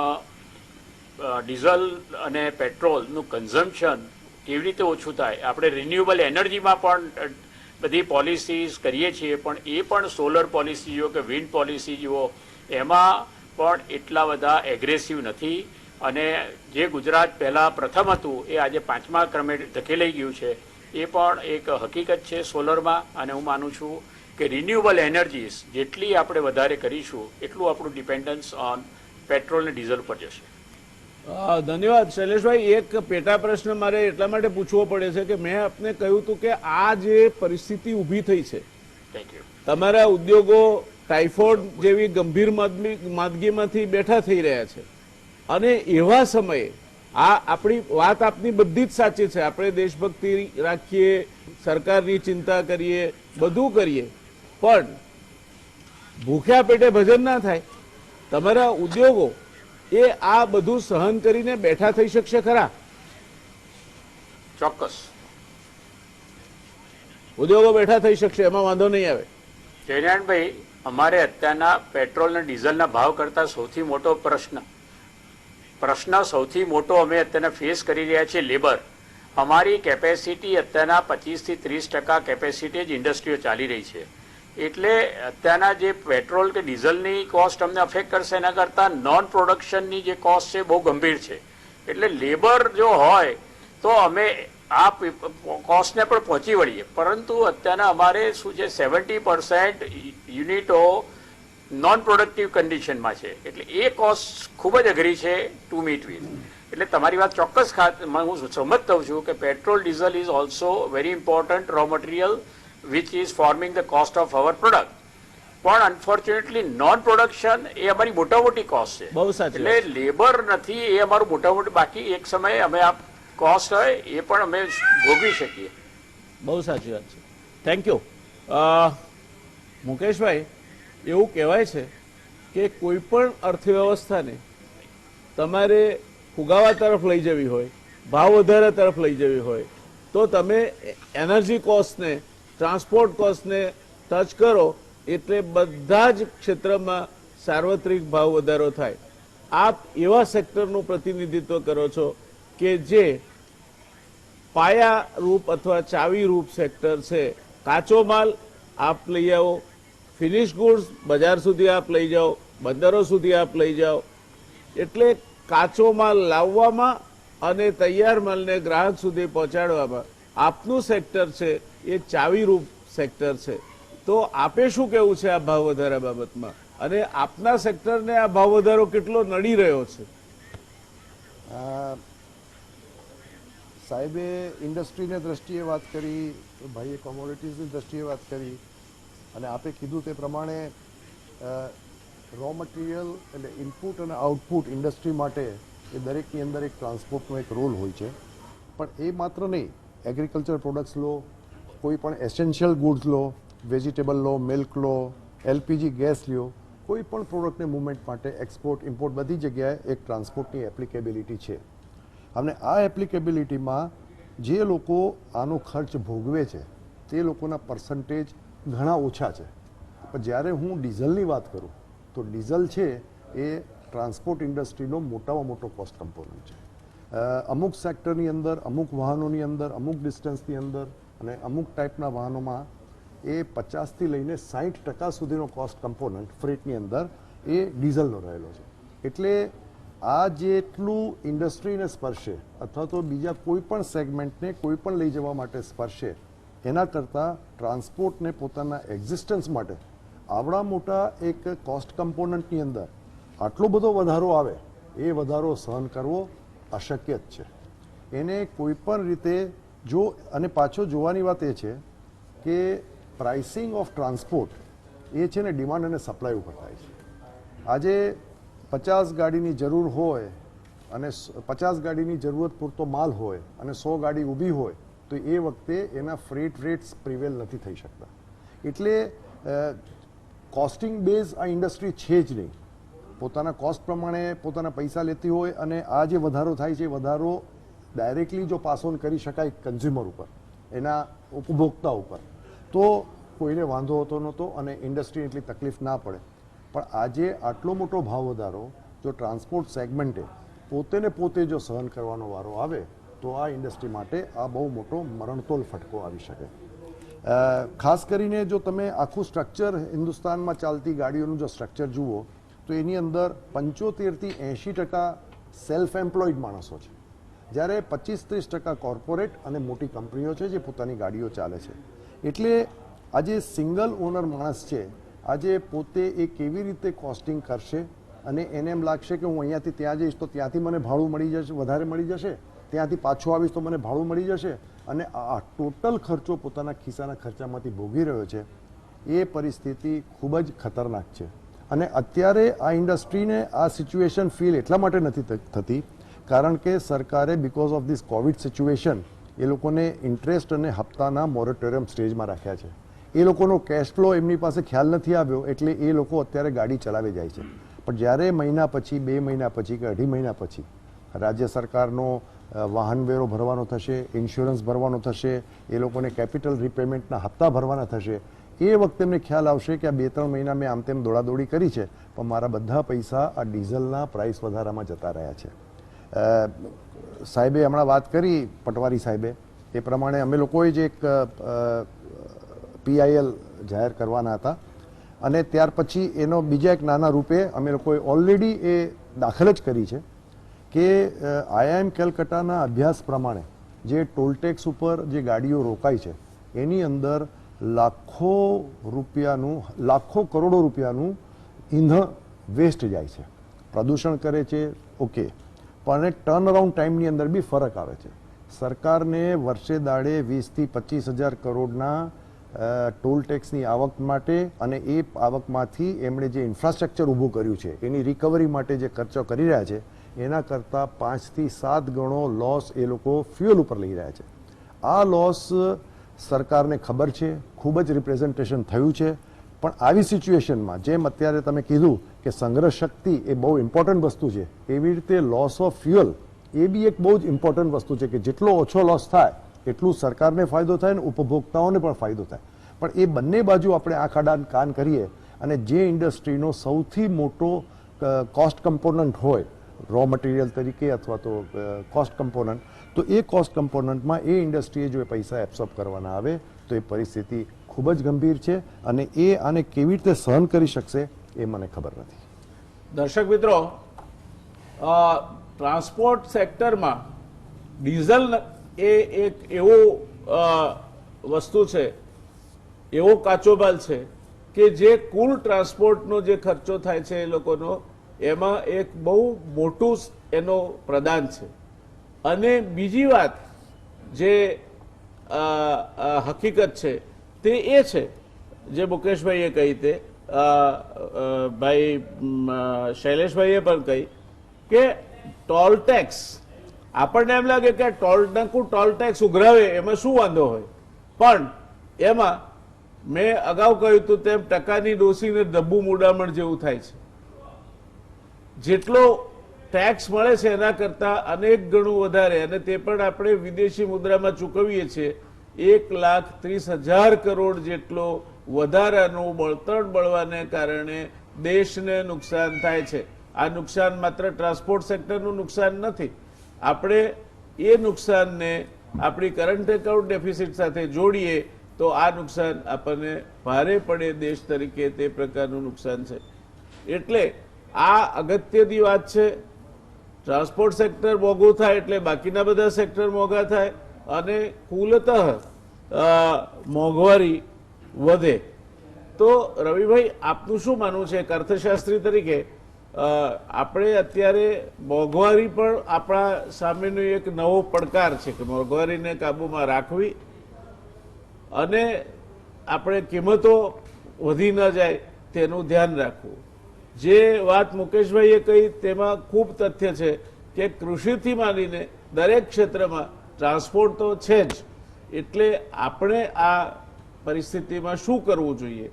ડીઝલ અને પેટ્રોલનું કન્ઝમ્પશન કેવી રીતે ઓછું થાય. આપણે રિન્યુએબલ એનર્જીમાં પણ બધી પોલિસીઝ કરીએ છીએ, પણ એ પણ સોલર પોલિસી જુઓ કે વિન્ડ પોલિસી જુઓ, એમાં પણ એટલા બધા એગ્રેસિવ નથી, અને જે ગુજરાત પહેલાં પ્રથમ હતું એ આજે 5મા ક્રમે ધકેલાઈ ગયું છે, એ પણ એક હકીકત છે સોલરમાં. અને હું માનું છું કે રિન્યુએબલ એનર્જીસ જેટલી આપણે વધારે કરીશું એટલું આપણું ડિપેન્ડન્સ ઓન પેટ્રોલ અને ડીઝલ પર જશે. ધન્યવાદ શૈલેષભાઈ. એક પેટા પ્રશ્ન મારે એટલા માટે પૂછવો પડે છે કે મેં આપને કહ્યું હતું કે આ જે પરિસ્થિતિ ઊભી થઈ છે, થેન્ક યુ, તમારા ઉદ્યોગો ટાઇફોઇડ જેવી ગંભીર માંદગીમાંથી બેઠા થઈ રહ્યા છે, અને એવા સમયે આ આપણી વાત આપની બધી જ સાચી છે, આપણે દેશભક્તિ રાખીએ, સરકારની ચિંતા કરીએ, બધું કરીએ, પણ ભૂખ્યા પેટે ભજન ના થાય. તમારા ઉદ્યોગો એ આ બધું સહન કરીને બેઠા થઈ શકશે ખરા? ચોક્કસ ઉદ્યોગો બેઠા થઈ શકશે, એમાં વાંધો નહીં આવે. જયનારાયણભાઈ, અમારે અત્યારના પેટ્રોલ અને ડીઝલના ભાવ કરતાં સૌથી મોટો પ્રશ્ન સૌથી મોટો અમે અત્યારના ફેસ કરી રહ્યા છીએ લેબર. અમારી કેપેસિટી અત્યારના 25 થી 30% કેપેસિટી જ ઇન્ડસ્ટ્રીઓ ચાલી રહી છે, એટલે અત્યારના જે પેટ્રોલ કે ડીઝલની કોસ્ટ અમને અફેક્ટ કરશે એના કરતાં નોન પ્રોડક્શનની જે કોસ્ટ છે બહુ ગંભીર છે. એટલે લેબર જો હોય તો અમે આ કોસ્ટને પણ પહોંચી વળીએ, પરંતુ અત્યારના અમારે શું છે 70% યુનિટો નોન પ્રોડક્ટિવ કન્ડિશનમાં છે, એટલે એ કોસ્ટ ખૂબ જ અઘરી છે ટુ મીટ વિથ. એટલે તમારી વાત ચોક્કસ હું સમજતો છું કે petrol diesel is also very important raw material which is forming the cost of our product. પણ અનફોર્ચ્યુનેટલી નોન પ્રોડક્શન એ અમારી મોટી કોસ્ટ છે, એટલે લેબર નથી એ અમારું મોટું, બાકી એક સમયે અમે આ કોસ્ટ હોય એ પણ અમે ભોગવી શકીએ. બહુ સાચી વાત છે. Thank you. મુકેશભાઈ, એવું કહેવાય છે કે કોઈ પણ અર્થવ્યવસ્થાને તમારે ફુગાવા તરફ લઈ જવી હોય, ભાવ વધારા તરફ લઈ જવી હોય, તો તમે એનર્જી કોસ્ટને, ટ્રાન્સપોર્ટ કોસ્ટને ટચ કરો એટલે બધા જ ક્ષેત્રમાં સાર્વત્રિક ભાવ વધારો થાય. આપ એવા સેક્ટરનું પ્રતિનિધિત્વ કરો છો કે જે પાયા રૂપ અથવા ચાવી રૂપ સેક્ટર છે. કાચો માલ આપ લઈ આવો, ફિનિશ ગુડ્સ બજાર સુધી આપ લઈ જાઓ, બંદરો સુધી આપ લઈ જાઓ, એટલે કાચો માલ લાવવામાં અને તૈયાર માલને ગ્રાહક સુધી પહોંચાડવામાં આપનું સેક્ટર છે એ ચાવીરૂપ સેક્ટર છે. તો આપે શું કહેવું છે આ ભાવ વધારા બાબતમાં, અને આપના સેક્ટરને આ ભાવ વધારો કેટલો નડી રહ્યો છે? સાહેબે ઇન્ડસ્ટ્રીની દ્રષ્ટિએ વાત કરી, ભાઈએ કોમોડિટીઝની દ્રષ્ટિએ વાત કરી, અને આપે કીધું તે પ્રમાણે રો મટીરિયલ એટલે ઇનપુટ અને આઉટપુટ ઇન્ડસ્ટ્રી માટે એ દરેકની અંદર એક ટ્રાન્સપોર્ટનો એક રોલ હોય છે. પણ એ માત્ર નહીં, એગ્રીકલ્ચર પ્રોડક્ટ્સ લો, કોઈ પણ એસેન્શિયલ ગુડ્સ લો, વેજીટેબલ લો, મિલ્ક લો, એલપીજી ગેસ લ્યો, કોઈ પણ પ્રોડક્ટને મૂવમેન્ટ માટે એક્સપોર્ટ ઇમ્પોર્ટ બધી જગ્યાએ એક ટ્રાન્સપોર્ટની એપ્લિકેબિલિટી છે. અને આ એપ્લિકેબિલિટીમાં જે લોકો આનો ખર્ચ ભોગવે છે તે લોકોના પર્સન્ટેજ ઘણા ઓછા છે. પણ જ્યારે હું ડીઝલની વાત કરું તો ડીઝલ છે એ ટ્રાન્સપોર્ટ ઇન્ડસ્ટ્રીનો મોટામાં મોટો કોસ્ટ કમ્પોનન્ટ છે. અમુક સેક્ટરની અંદર, અમુક વાહનોની અંદર, અમુક ડિસ્ટન્સની અંદર અને અમુક ટાઈપના વાહનોમાં એ 50થી લઈને 60% સુધીનો કોસ્ટ કમ્પોનન્ટ ફ્રેટની અંદર એ ડીઝલનો રહેલો છે. એટલે આ જેટલું ઇન્ડસ્ટ્રીને સ્પર્શે અથવા તો બીજા કોઈ પણ સેગમેન્ટને કોઈ પણ લઈ જવા માટે સ્પર્શે એના કરતાં ટ્રાન્સપોર્ટને પોતાના એક્ઝિસ્ટન્સ માટે આવડા મોટા એક કોસ્ટ કમ્પોનન્ટની અંદર આટલો બધો વધારો આવે એ વધારો સહન કરવો અશક્ય જ છે. એને કોઈ પણ રીતે જો, અને પાછો જોવાની વાત એ છે કે પ્રાઇસિંગ ઓફ ટ્રાન્સપોર્ટ એ છે ને ડિમાન્ડ અને સપ્લાય ઉપર થાય છે. આજે 50 ગાડીની જરૂર હોય અને 50 ગાડીની જરૂરત પૂરતો માલ હોય અને 100 ગાડી ઊભી હોય તો એ વખતે એના ફ્રેટ રેટ્સ પ્રિવેલ નથી થઈ શકતા. એટલે કોસ્ટિંગ બેઝ આ ઇન્ડસ્ટ્રી છે જ નહીં. પોતાના કોસ્ટ પ્રમાણે પોતાના પૈસા લેતી હોય અને આ જે વધારો થાય છે એ વધારો ડાયરેક્ટલી જો પાસ ઓન કરી શકાય કન્ઝ્યુમર ઉપર, એના ઉપભોક્તા ઉપર, તો કોઈને વાંધો હોતો નહોતો અને ઇન્ડસ્ટ્રીને એટલી તકલીફ ના પડે. પણ આજે આટલો મોટો ભાવ વધારો જો ટ્રાન્સપોર્ટ સેગમેન્ટે પોતે ને પોતે જો સહન કરવાનો વારો આવે તો આ ઇન્ડસ્ટ્રી માટે આ બહુ મોટો મરણતોલ ફટકો આવી શકે. ખાસ કરીને જો તમે આખું સ્ટ્રક્ચર હિન્દુસ્તાનમાં ચાલતી ગાડીઓનું જો સ્ટ્રક્ચર જુઓ તો એની અંદર 75થી 80% સેલ્ફ એમ્પ્લોયડ માણસો છે, જ્યારે 25-30% કોર્પોરેટ અને મોટી કંપનીઓ છે જે પોતાની ગાડીઓ ચાલે છે. એટલે આજે સિંગલ ઓનર માણસ છે, આજે પોતે એ કેવી રીતે કોસ્ટિંગ કરશે અને એને એમ લાગશે કે હું અહીંયાથી ત્યાં જઈશ તો ત્યાંથી મને ભાડું મળી જશે, વધારે મળી જશે, ત્યાંથી પાછો આવીશ તો મને ભાડું મળી જશે, અને આ ટોટલ ખર્ચો પોતાના ખિસ્સાના ખર્ચામાંથી ભોગવી રહ્યો છે. એ પરિસ્થિતિ ખૂબ જ ખતરનાક છે. અને અત્યારે આ ઇન્ડસ્ટ્રીને આ સિચ્યુએશન ફીલ એટલા માટે નથી થતી કારણ કે સરકારે because of this covid situation એ લોકોને ઇન્ટરેસ્ટ અને હપ્તાના મોરેટોરિયમ સ્ટેજમાં રાખ્યા છે. એ લોકોનો કેશ ફ્લો એમની પાસે ખ્યાલ નથી આવ્યો એટલે એ લોકો અત્યારે ગાડી ચલાવી જાય છે. પણ જ્યારે મહિના પછી, 2 મહિના પછી કે 2.5 મહિના પછી રાજ્ય સરકારનો વાહન વેરો ભરવાનો થશે, ઇન્સ્યોરન્સ ભરવાનો થશે, એ લોકોને કેપિટલ રિપેમેન્ટના હપ્તા ભરવાના થશે, એ વખતે એમને ખ્યાલ આવશે કે આ 2-3 મહિના મેં આમ તેમ દોડાદોડી કરી છે પણ મારા બધા પૈસા આ ડીઝલના પ્રાઇસ વધારામાં જતા રહ્યા છે. સાહેબે હમણાં વાત કરી, પટવારી સાહેબે, એ પ્રમાણે અમે લોકોએ જ એક PIL જાહેર કરવાના હતા અને ત્યાર પછી એનો બીજા એક નાના રૂપે અમે લોકોએ ઓલરેડી એ દાખલ જ કરી છે કે IIM કેલકટાના અભ્યાસ પ્રમાણે જે ટોલટેક્સ ઉપર જે ગાડીઓ રોકાય છે એની અંદર લાખો કરોડો રૂપિયાનું ઈંધણ વેસ્ટ જાય છે, પ્રદૂષણ કરે છે, ઓકે, પણ ટર્ન અરાઉન્ડ ટાઈમની અંદર બી ફરક આવે છે. સરકારને વર્ષે દાડે 20થી 25 હજાર કરોડના ટોલ ટેક્સની આવક માટે અને એ આવકમાંથી એમણે જે ઇન્ફ્રાસ્ટ્રક્ચર ઊભું કર્યું છે એની રિકવરી માટે જે ખર્ચો કરી રહ્યા છે એના કરતાં 5 થી 7 ગણો લોસ એ લોકો ફ્યુઅલ ઉપર લઈ રહ્યા છે. આ લોસ સરકારને ખબર છે, ખૂબ જ રિપ્રેઝન્ટેશન થયું છે. પણ આવી સિચ્યુએશનમાં જેમ અત્યારે તમે કીધું કે સંગ્રહ શક્તિ એ બહુ ઇમ્પોર્ટન્ટ વસ્તુ છે, એવી રીતે લોસ ઓફ ફ્યુઅલ એ બી એક બહુ જ ઇમ્પોર્ટન્ટ વસ્તુ છે કે જેટલો ઓછો લોસ થાય એટલું સરકારને ફાયદો થાય અને ઉપભોક્તાઓને પણ ફાયદો થાય. પણ એ બંને બાજુ આપણે આંખ આડા કાન કરીએ અને જે ઇન્ડસ્ટ્રીનો સૌથી મોટો કોસ્ટ કમ્પોનન્ટ હોય રો મટીરિયલ તરીકે અથવા તો કોસ્ટ કમ્પોનન્ટ, તો એ કોસ્ટ કમ્પોનન્ટમાં એ ઇન્ડસ્ટ્રીએ જો એ પૈસા એબ્સોર્બ કરવાના આવે તો એ પરિસ્થિતિ ખૂબ જ ગંભીર છે અને એ આને કેવી રીતે સહન કરી શકશે એ મને ખબર નથી. દર્શક મિત્રો, ટ્રાન્સપોર્ટ સેક્ટરમાં ડીઝલ એ એક એવો વસ્તુ છે, એવો કાચો માલ છે કે જે કુલ ટ્રાન્સપોર્ટનો જે ખર્ચો થાય છે એ લોકોનો એમાં એક બહુ મોટું એનો પ્રદાન છે. અને બીજી વાત જે હકીકત છે તે એ છે જે મુકેશભાઈએ કહી તે ભાઈ શૈલેષભાઈએ પણ કહી કે ટોલ ટેક્સ આપણને એમ લાગે કે ટોલ ટેક્સ ઉઘરાવે એમાં શું વાંધો હોય, પણ એમાં મેં અગાઉ કહ્યું હતું તેમ ટકાની ડોસીને ડબ્બુ મૂડામણ જેવું થાય છે. જેટલો ટેક્સ મળે છે એના કરતાં અનેક ગણું વધારે, અને તે પણ આપણે વિદેશી મુદ્રામાં ચૂકવીએ છીએ. 1,30,000 કરોડ જેટલો વધારાનું બળતણ બળવાને કારણે દેશને નુકસાન થાય છે. આ નુકસાન માત્ર ટ્રાન્સપોર્ટ સેક્ટરનું નુકસાન નથી. આપણે એ નુકસાનને આપણી કરંટ એકાઉન્ટ ડેફિસિટ સાથે જોડીએ તો આ નુકસાન આપણને ભારે પડે દેશ તરીકે, તે પ્રકારનું નુકસાન છે. એટલે આ અગત્યની વાત છે. ટ્રાન્સપોર્ટ સેક્ટર મોંઘું થાય એટલે બાકીના બધા સેક્ટર મોંઘા થાય અને કુલતઃ મોંઘવારી વધે. તો રવિભાઈ, આપનું શું માનવું છે એક અર્થશાસ્ત્રી તરીકે? આપણે અત્યારે મોંઘવારી પણ આપણા સામેનો એક નવો પડકાર છે કે મોંઘવારીને કાબૂમાં રાખવી અને આપણે કિંમતો વધી ન જાય તેનું ધ્યાન રાખવું. જે વાત મુકેશભાઈએ કહી તેમાં ખૂબ તથ્ય છે કે કૃષિથી માંડીને દરેક ક્ષેત્રમાં ટ્રાન્સપોર્ટ તો છે જ. એટલે આપણે આ પરિસ્થિતિમાં શું કરવું જોઈએ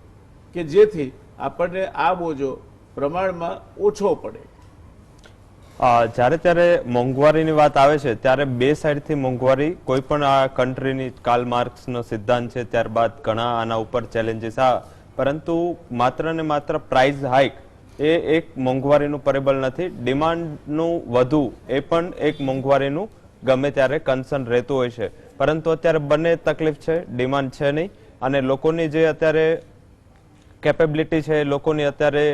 કે જેથી આપણને આ બોજો પ્રમાણમાં ઓછો પડે? જ્યારે ત્યારે મોંઘવારીની વાત આવે છે ત્યારે બે સાઈડથી મોંઘવારી, કોઈ પણ આ કન્ટ્રીની કાર્લ માર્ક્સનો સિદ્ધાંત છે, ત્યારબાદ ઘણા આના ઉપર ચેલેન્જીસ આવે, પરંતુ માત્ર ને માત્ર પ્રાઇસ હાઇક એ એક મોંઘવારીનું પરિબળ નથી. ડિમાન્ડનું વધુ એ પણ એક મોંઘવારીનું ગમે ત્યારે કન્સર્ન રહેતું હોય છે. પરંતુ અત્યારે બંને તકલીફ છે, ડિમાન્ડ છે નહીં અને લોકોની જે અત્યારે કેપેબિલિટી છે, લોકોની અત્યારે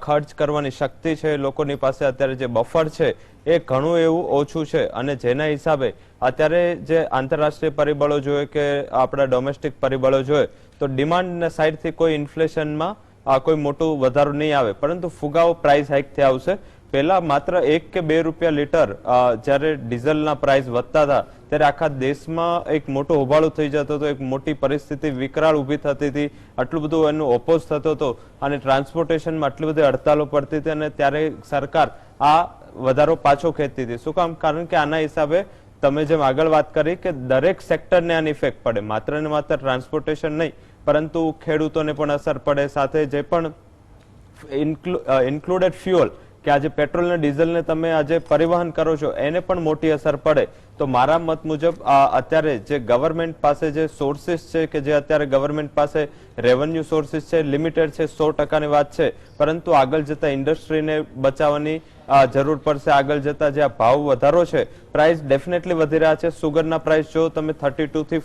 ખર્ચ કરવાની શક્તિ છે, લોકોની પાસે અત્યારે જે બફર છે એ ઘણું એવું ઓછું છે. અને જેના હિસાબે અત્યારે જે આંતરરાષ્ટ્રીય પરિબળો જોઈએ કે આપણા ડોમેસ્ટિક પરિબળો જોઈએ તો ડિમાન્ડ સાઈડથી કોઈ ઇન્ફ્લેશનમાં કોઈ મોટું વધારો નહીં આવે, પરંતુ ફુગાવો પ્રાઇસ હાઇકથી આવશે. પહેલા માત્ર 1 કે 2 રૂપિયા લીટર જ્યારે ડીઝલના પ્રાઇસ વધતા હતા ત્યારે આખા દેશમાં એક મોટો હોબાળો થઈ જતો હતો, એક મોટી પરિસ્થિતિ વિકરાળ ઊભી થતી હતી, આટલું બધું એનો ઓપોઝ થતો હતો અને ટ્રાન્સપોર્ટેશનમાં આટલી બધી હડતાલો પડતી હતી અને ત્યારે સરકાર આ વધારો પાછો ખેંચતી હતી. શું કામ? કારણ કે આના હિસાબે તમે જેમ આગળ વાત કરી કે દરેક સેક્ટરને આની ઇફેક્ટ પડે, માત્ર ને માત્ર ટ્રાન્સપોર્ટેશન નહીં પરંતુ ખેડૂતોને પણ અસર પડે, સાથે જે પણ ઇન્ક્લુડેડ ફ્યુઅલ કે આજે પેટ્રોલ ને ડીઝલ ને તમે આજે પરિવહન કરો છો એને પણ મોટી અસર પડે. તો મારા મત મુજબ અત્યારે જે ગવર્મેન્ટ પાસે જે સોર્સિસ છે કે જે અત્યારે ગવર્મેન્ટ પાસે રેવન્યુ સોર્સિસ છે લિમિટેડ છે, 100%ની વાત છે, પરંતુ આગળ જતા ઇન્ડસ્ટ્રીને બચાવવાની જરૂર પડશે. આગળ જતા જે આ ભાવ વધારો છે, પ્રાઇસ ડેફિનેટલી વધી રહ્યા છે. સુગરના પ્રાઇસ જો તમે 32 થી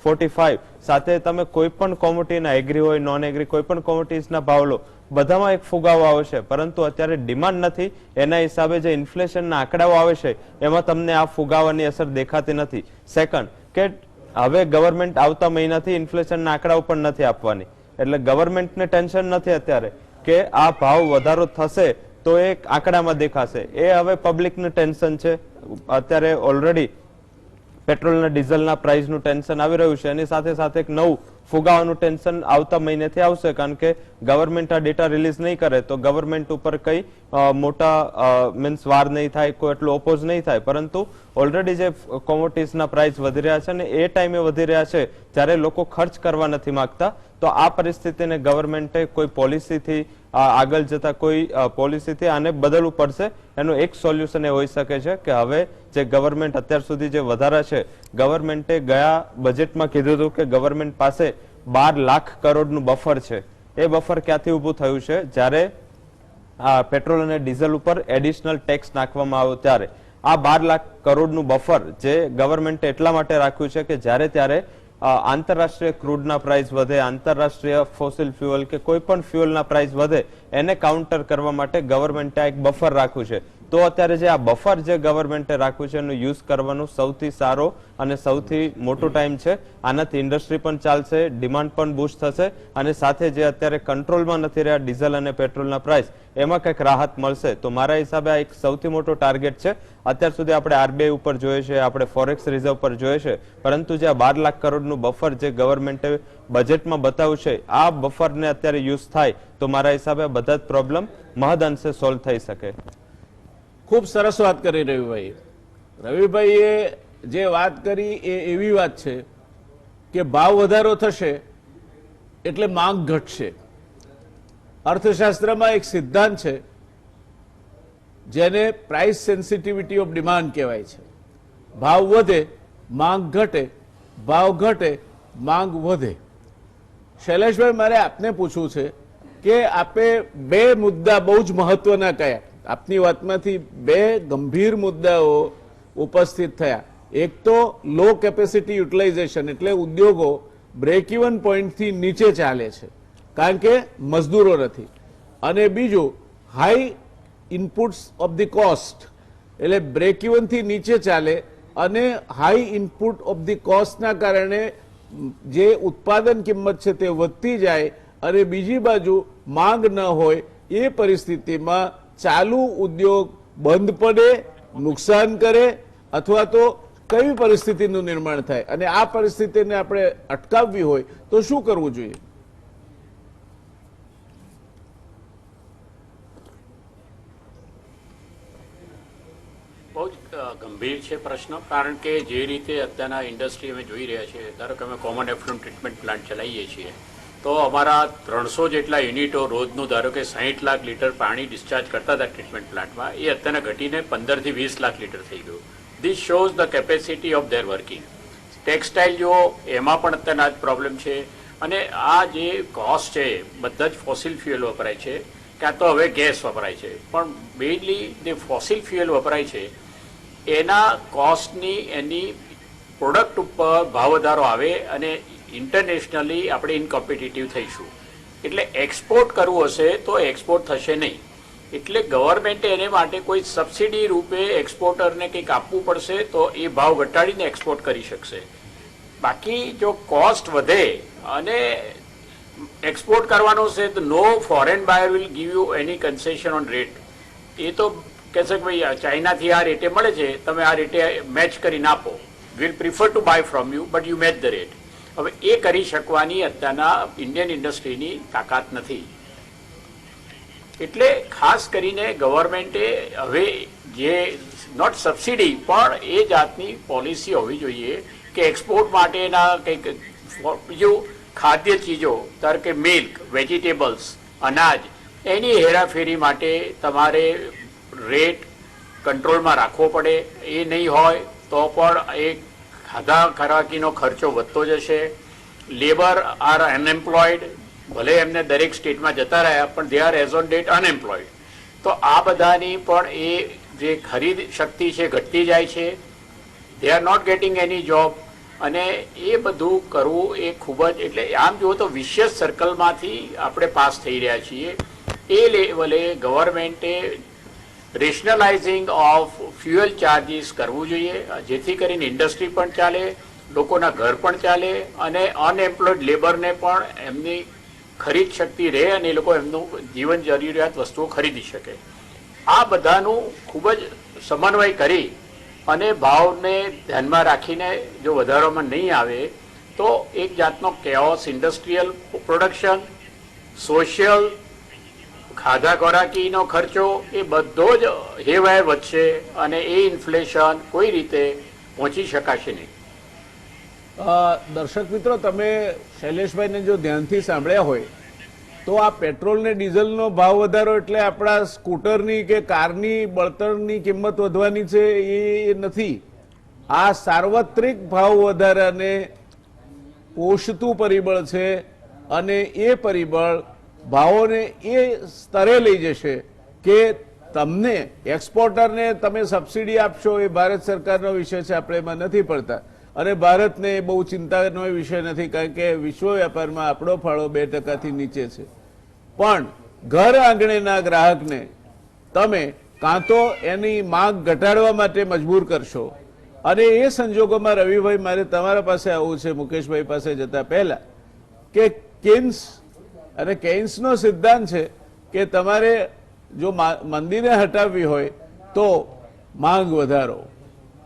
45, સાથે તમે કોઈ પણ કોમોડિટીના એગ્રી હોય નોન એગ્રી કોઈ પણ કોમોડિટીઝના ભાવ લો, બધામાં એક ફુગાવો આવશે. પરંતુ અત્યારે ડિમાન્ડ નથી, એના હિસાબે જે ઇન્ફ્લેશનના આંકડાઓ આવે છે એમાં તમને આ ફુગાવાની અસર દેખાતી નથી. સેકન્ડ કે હવે ગવર્મેન્ટ આવતા મહિનાથી ઇન્ફ્લેશનના આંકડાઓ પણ નથી આપવાની, એટલે ગવર્મેન્ટને ટેન્શન નથી અત્યારે કે આ ભાવ વધારો થશે તો એ આંકડામાં દેખાશે. એ હવે પબ્લિકનું ટેન્શન છે. અત્યારે ઓલરેડી પેટ્રોલ અને ડીઝલના પ્રાઇસનું ટેન્શન આવી રહ્યું છે, એની સાથે સાથે એક નવું ફુગાવાનું ટેન્શન આવતા મહિનેથી આવશે. કારણ કે ગવર્મેન્ટ આ ડેટા રિલીઝ નહીં કરે તો ગવર્મેન્ટ ઉપર કઈ મોટા મીન્સ વાર નહીં થાય, કોઈ એટલું ઓપોઝ નહીં થાય. પરંતુ ઓલરેડી જે કોમોડિટીઝના પ્રાઇસ વધી રહ્યા છે ને એ ટાઈમે વધી રહ્યા છે જ્યારે લોકો ખર્ચ કરવા નથી માંગતા, તો આ પરિસ્થિતિને ગવર્મેન્ટે કોઈ પોલિસીથી આગળ જતા કોઈ પોલિસીથી આને બદલવું પડશે. એનું એક સોલ્યુશન એ હોઈ શકે છે કે હવે જે ગવર્મેન્ટ અત્યાર સુધી જે વધારા છે, ગવર્મેન્ટે ગયા બજેટમાં કીધું હતું કે ગવર્મેન્ટ પાસે 12 લાખ કરોડનું બફર છે. એ બફર ક્યાંથી ઊભું થયું છે? જ્યારે પેટ્રોલ અને ડીઝલ ઉપર એડિશનલ ટેક્સ નાખવામાં આવ્યો ત્યારે આ 12 લાખ કરોડનું બફર જે ગવર્મેન્ટે એટલા માટે રાખ્યું છે કે જ્યારે ત્યારે આંતરરાષ્ટ્રીય ક્રૂડના પ્રાઇસ વધે, આંતરરાષ્ટ્રીય ફોસિલ ફ્યુઅલ કે કોઈ પણ ફ્યુઅલના પ્રાઇસ વધે એને કાઉન્ટર કરવા માટે ગવર્મેન્ટે એક બફર રાખ્યું છે. તો અત્યારે જે આ બફર જે ગવર્મેન્ટે રાખ્યું છે એનો યુઝ કરવાનું સૌથી સારો અને સૌથી મોટો ટાઈમ છે. આનાથી ઇન્ડસ્ટ્રી પણ ચાલશે, ડિમાન્ડ પણ બૂસ્ટ થશે અને સાથે જે અત્યારે કંટ્રોલમાં નથી રહ્યા ડીઝલ અને પેટ્રોલના પ્રાઇસ એમાં કંઈક રાહત મળશે. તો મારા હિસાબે આ એક સૌથી મોટો ટાર્ગેટ છે. અત્યાર સુધી આપણે આરબીઆઈ ઉપર જોઈએ છે, આપણે ફોરેક્સ રિઝર્વ પર જોઈએ છે, પરંતુ જે 12 લાખ કરોડનું બફર જે ગવર્મેન્ટે બજેટમાં બતાવ્યું છે આ બફરને અત્યારે યુઝ થાય તો મારા હિસાબે બધા જ પ્રોબ્લેમ મહદઅંશે સોલ્વ થઈ શકે. ખૂબ સરસ વાત કરી રવિભાઈ. રવિભાઈએ જે વાત કરી એ એવી વાત છે કે ભાવ વધારો થશે એટલે માંગ ઘટશે. અર્થશાસ્ત્રમાં એક સિદ્ધાંત છે જેને પ્રાઇસ સેન્સિટિવિટી ઓફ ડિમાન્ડ કહેવાય છે. ભાવ વધે માંગ ઘટે, ભાવ ઘટે માંગ વધે. શૈલેષભાઈ, મારે આપને પૂછવું છે કે આપે બે મુદ્દા બહુ જ મહત્વના કયા, આપની વાતમાંથી બે ગંભીર મુદ્દાઓ ઉપસ્થિત થયા. એક તો લો કેપેસિટી યુટિલાઇઝેશન, એટલે ઉદ્યોગો બ્રેક ઇવન પોઈન્ટથી નીચે ચાલે છે કારણ કે મજદૂરો નથી, અને બીજું high inputs of the cost, એટલે બ્રેક ઇવનથી નીચે ચાલે અને હાઈ ઇનપુટ ઓફ ધી કોસ્ટના કારણે જે ઉત્પાદન કિંમત છે તે વધતી જાય અને બીજી બાજુ માંગ ન હોય એ પરિસ્થિતિમાં ચાલુ ઉદ્યોગ બંધ પડે, નુકસાન કરે અથવા તો કઈ પરિસ્થિતિનું નિર્માણ થાય, અને આ પરિસ્થિતિને આપણે અટકાવવી હોય તો શું કરવું જોઈએ? બહુ જ ગંભીર છે પ્રશ્ન, કારણ કે જે રીતે અત્યારના ઇન્ડસ્ટ્રી અમે જોઈ રહ્યા છીએ, ધારો કે અમે કોમન એફ્લુન્ટ ટ્રીટમેન્ટ પ્લાન્ટ ચલાવીએ છીએ તો અમારા 300 જેટલા યુનિટો રોજનું ધારો કે 60 લાખ લીટર પાણી ડિસ્ચાર્જ કરતા હતા ટ્રીટમેન્ટ પ્લાન્ટમાં, એ અત્યારના ઘટીને 15 થી 20 લાખ લીટર થઈ ગયું. This shows the capacity of their working. Textile જુઓ, એમાં પણ અત્યારના જ પ્રોબ્લેમ છે. અને આ જે કોસ્ટ છે બધા જ ફોસિલ ફ્યુઅલ વપરાય છે, કાં તો હવે ગેસ વપરાય છે, પણ મેઇનલી જે ફોસિલ ફ્યુઅલ વપરાય છે એના કોસ્ટની એની પ્રોડક્ટ ઉપર ભાવ વધારો આવે અને ઇન્ટરનેશનલી આપણે ઇનકોમ્પિટિટિવ થઈશું. એટલે એક્સપોર્ટ કરવું હશે તો એક્સપોર્ટ થશે નહીં. એટલે ગવર્મેન્ટે એને માટે કોઈ સબસિડી રૂપે એક્સપોર્ટરને કંઈક આપવું પડશે તો એ ભાવ ઘટાડીને એક્સપોર્ટ કરી શકશે. બાકી જો કોસ્ટ વધે અને એક્સપોર્ટ કરવાનો છે તો no foreign buyer will give you any concession on rate. એ તો કહેશે કે ભાઈ ચાઇનાથી આ રેટે મળે છે, તમે આ રેટે મેચ કરીને આપો, will prefer to buy from you but you match the rate. હવે એ કરી શકવાની અત્યારના ઇન્ડિયન ઇન્ડસ્ટ્રીની તાકાત નથી. એટલે ખાસ કરીને ગવર્મેન્ટે હવે જે નોટ સબસિડી પણ એ જાતની પોલિસી હોવી જોઈએ કે એક્સપોર્ટ માટેના કંઈક બીજું ખાદ્ય ચીજો, ધારો કે મિલ્ક, વેજીટેબલ્સ, અનાજ, એની હેરાફેરી માટે તમારે રેટ કંટ્રોલમાં રાખવો પડે. એ નહીં હોય તો પણ એ ખાધા ખરાકીનો ખર્ચો વધતો જશે. લેબર આર અનએમ્પ્લોયડ, ભલે એમને દરેક સ્ટેટમાં જતા રહ્યા પણ they are as on date unemployed. તો આ બધાની પણ એ જે ખરીદ શક્તિ છે ઘટતી જાય છે. They are not getting any job. અને એ બધું કરવું એ ખૂબ જ, એટલે આમ જુઓ તો વિશિયસ સર્કલમાંથી આપણે પાસ થઈ રહ્યા છીએ. એ લેવલે ગવર્મેન્ટે રેશનલાઇઝિંગ ઓફ ફ્યુઅલ ચાર્જીસ કરવું જોઈએ, જેથી કરીને ઇન્ડસ્ટ્રી પણ ચાલે, લોકોના ઘર પણ ચાલે અને અનએમ્પ્લોયડ લેબરને પણ એમની ખરીદ શક્તિ રહે અને એ લોકો એમનું જીવન જરૂરિયાત વસ્તુઓ ખરીદી શકે. આ બધાનું ખૂબ જ સમન્વય કરી અને ભાવને ધ્યાનમાં રાખીને જો વધારામાં નહીં આવે તો એક જાતનો કેઓસ ઇન્ડસ્ટ્રીયલ પ્રોડક્શન, સોશિયલ, ખાધા ખોરાકીનો ખર્ચો એ બધો જ હેવાય વધશે અને એ ઇન્ફ્લેશન કોઈ રીતે પહોંચી શકાશે નહીં. દર્શક મિત્રો, તમે શૈલેષભાઈને જો ધ્યાનથી સાંભળ્યા હોય તો આ પેટ્રોલ ને ડીઝલનો ભાવ વધારો એટલે આપણા સ્કૂટરની કે કારની બળતણની કિંમત વધવાની છે એ નથી. આ સાર્વત્રિક ભાવ વધારાને પોષતું પરિબળ છે અને એ પરિબળ ભાવોને એ સ્તરે લઈ જશે કે તમને એક્સપોર્ટરને તમે સબસિડી આપશો એ ભારત સરકારનો વિષય છે, આપણે એમાં નથી પડતા અને ભારતને બહુ ચિંતાનો વિષય નથી કારણ કે વિશ્વ વેપારમાં આપણો ફાળો 2% નીચે છે. પણ ઘર આંગણેના ગ્રાહકને તમે કાં તો એની માંગ ઘટાડવા માટે મજબૂર કરશો, અને એ સંજોગોમાં રવિભાઈ મારે તમારા પાસે આવવું છે મુકેશભાઈ પાસે જતા પહેલા કે કેન્સ અને કેન્સનો સિદ્ધાંત છે કે તમારે જો મંદીને હટાવવી હોય તો માંગ વધારો,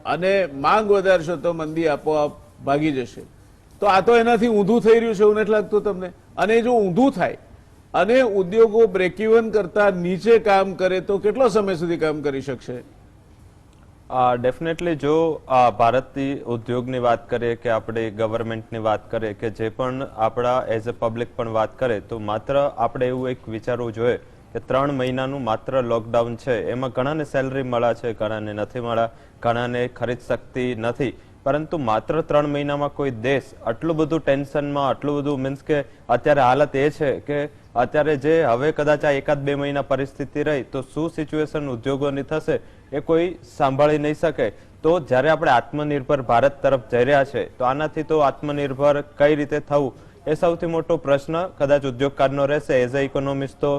અને માંગ વધારશો તો મંદી આપોઆપ ભાગી જશે. તો આ તો એનાથી ઊંધું થઈ રહ્યું છે એવું નથી લાગતું તમને? અને જો ઊંધું થાય અને ઉદ્યોગો બ્રેકઇવન કરતા નીચે કામ કરે તો કેટલો સમય સુધી કામ કરી શકશે? ડેફિનેટલી જો ભારતીય ઉદ્યોગની વાત કરીએ કે આપણે ગવર્મેન્ટની વાત કરીએ કે જે પણ આપણા એઝ અ પબ્લિક પણ વાત કરે તો માત્ર આપણે એવું એક વિચારવું જોઈએ કે 3 મહિનાનું માત્ર લોકડાઉન છે, એમાં ઘણાને સેલરી મળ્યા છે, ઘણાને નથી મળ્યા, ઘણાને ખરીદ શક્તિ નથી, પરંતુ માત્ર 3 મહિનામાં કોઈ દેશ આટલું બધું ટેન્શનમાં, આટલું બધું મીન્સ કે અત્યારે હાલત એ છે કે અત્યારે જે હવે કદાચ આ 1-2 મહિના પરિસ્થિતિ રહી તો શું સિચ્યુએશન ઉદ્યોગોની થશે એ કોઈ સાંભળી નહીં શકે. તો જ્યારે આપણે આત્મનિર્ભર ભારત તરફ જઈ રહ્યા છે તો આનાથી તો આત્મનિર્ભર કઈ રીતે થવું એ સૌથી મોટો પ્રશ્ન કદાચ ઉદ્યોગકારનો રહેશે. એઝ અ ઇકોનોમિસ્ટ તો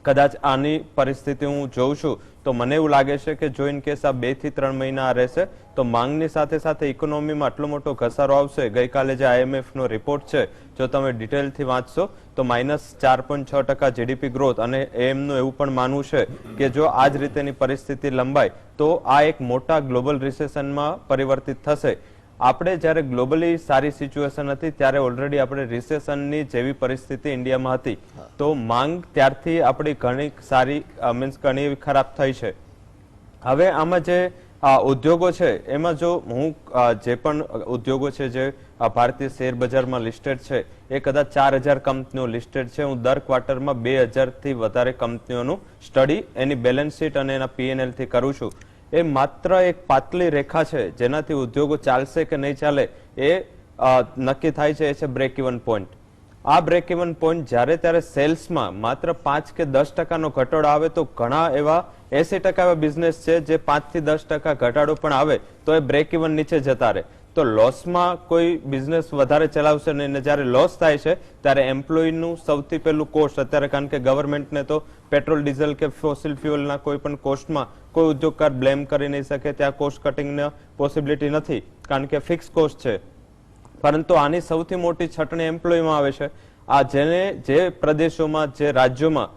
કદાચ આની પરિસ્થિતિ હું જોઉં છું તો મને એવું લાગે છે કે જો ઇન કેસ આ 2 થી 3 મહિના રહેશે તો માંગની સાથે સાથે ઇકોનોમીમાં આટલો મોટો ઘસારો આવશે. ગઈકાલે જે IMF નો રિપોર્ટ છે જો તમે ડિટેલથી વાંચશો તો -4.6% જીડીપી ગ્રોથ, અને એમનું એવું પણ માનવું છે કે જો આ જ રીતેની પરિસ્થિતિ લંબાય તો આ એક મોટા ગ્લોબલ રિસેશનમાં પરિવર્તિત થશે. આપણે જ્યારે ગ્લોબલી સારી સિચ્યુએશન હતી ત્યારે ઓલરેડી આપણે રિસેશનની જેવી પરિસ્થિતિ ઇન્ડિયામાં હતી, તો માંગ ત્યારથી આપણી ઘણી સારી મીન્સ ઘણી એવી ખરાબ થઈ છે. હવે આમાં જે ઉદ્યોગો છે એમાં જો હું જે પણ ઉદ્યોગો છે જે ભારતીય શેર બજારમાં લિસ્ટેડ છે એ કદાચ 4000 કંપનીઓ લિસ્ટેડ છે. હું દર ક્વાર્ટરમાં 2000 થી વધારે કંપનીઓનું સ્ટડી એની બેલેન્સ શીટ અને એના P&L થી કરું છું. એ માત્ર એક પાતળી રેખા છે જેનાથી ઉદ્યોગો ચાલશે કે નહીં ચાલે એ નક્કી થાય છે, એ છે બ્રેક ઇવન પોઈન્ટ. આ બ્રેક ઇવન પોઈન્ટ જ્યારે ત્યારે સેલ્સમાં માત્ર 5 કે 10% ઘટાડો આવે તો ઘણા એવા 80% એવા બિઝનેસ છે જે 5 થી 10% ઘટાડો પણ આવે તો એ બ્રેક ઇવન નીચે જતા રહે. તો લોસમાં કોઈ બિઝનેસ વધારે ચલાવશે નહીં, અને જ્યારે લોસ થાય છે ત્યારે એમ્પ્લોયનું સૌથી પહેલું કોસ્ટ અત્યારે, કારણ કે ગવર્મેન્ટને તો પેટ્રોલ ડીઝલ કે ફોસિલ ફ્યુઅલના કોઈ પણ કોસ્ટમાં કોઈ ઉદ્યોગકાર બ્લેમ કરી નહીં શકે, ત્યાં કોસ્ટ કટિંગની પોસિબિલિટી નથી કારણ કે ફિક્સ કોસ્ટ છે. પરંતુ આની સૌથી મોટી છટણી એમ્પ્લોયમાં આવે છે. આ જેને જે પ્રદેશોમાં જે રાજ્યોમાં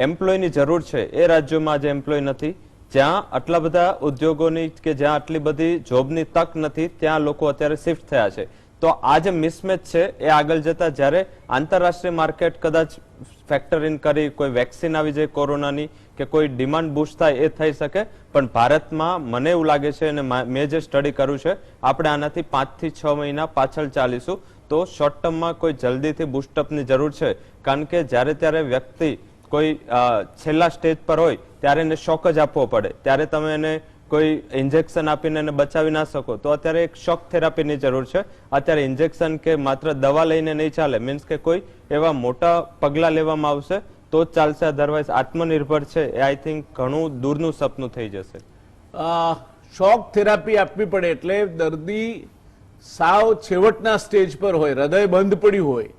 એમ્પ્લોયની જરૂર છે એ રાજ્યોમાં આજે એમ્પ્લોય નથી, જ્યાં આટલા બધા ઉદ્યોગોની કે જ્યાં આટલી બધી જોબની તક નથી ત્યાં લોકો અત્યારે શિફ્ટ થયા છે. તો આ જે મિસમેચ છે એ આગળ જતા જ્યારે આંતરરાષ્ટ્રીય માર્કેટ કદાચ ફેક્ટર ઇન કરી કોઈ વેક્સિન આવી જાય કોરોનાની કે કોઈ ડિમાન્ડ બૂસ્ટ થાય એ થઈ શકે, પણ ભારતમાં મને એવું લાગે છે અને મેં જે સ્ટડી કર્યું છે આપણે આનાથી 5 થી 6 મહિના પાછળ ચાલીશું. તો શોર્ટ ટર્મમાં કોઈ જલ્દીથી બૂસ્ટઅપની જરૂર છે, કારણ કે જ્યારે ત્યારે વ્યક્તિ કોઈ છેલ્લા સ્ટેજ પર હોય ત્યારે એને શોક જ આપવો પડે, ત્યારે તમે એને કોઈ ઇન્જેક્શન આપીને એને બચાવી ના શકો. તો અત્યારે એક શોક થેરાપીની જરૂર છે. અત્યારે ઇન્જેક્શન કે માત્ર દવા લઈને નહીં ચાલે, મીન્સ કે કોઈ એવા મોટા પગલા લેવામાં આવશે તો જ ચાલશે, અધરવાઇઝ આત્મનિર્ભર છે એ આઈ થિંક ઘણું દૂરનું સપનું થઈ જશે. શોક થેરાપી આપવી પડે એટલે દર્દી સાવ છેવટના સ્ટેજ પર હોય, હૃદય બંધ પડ્યું હોય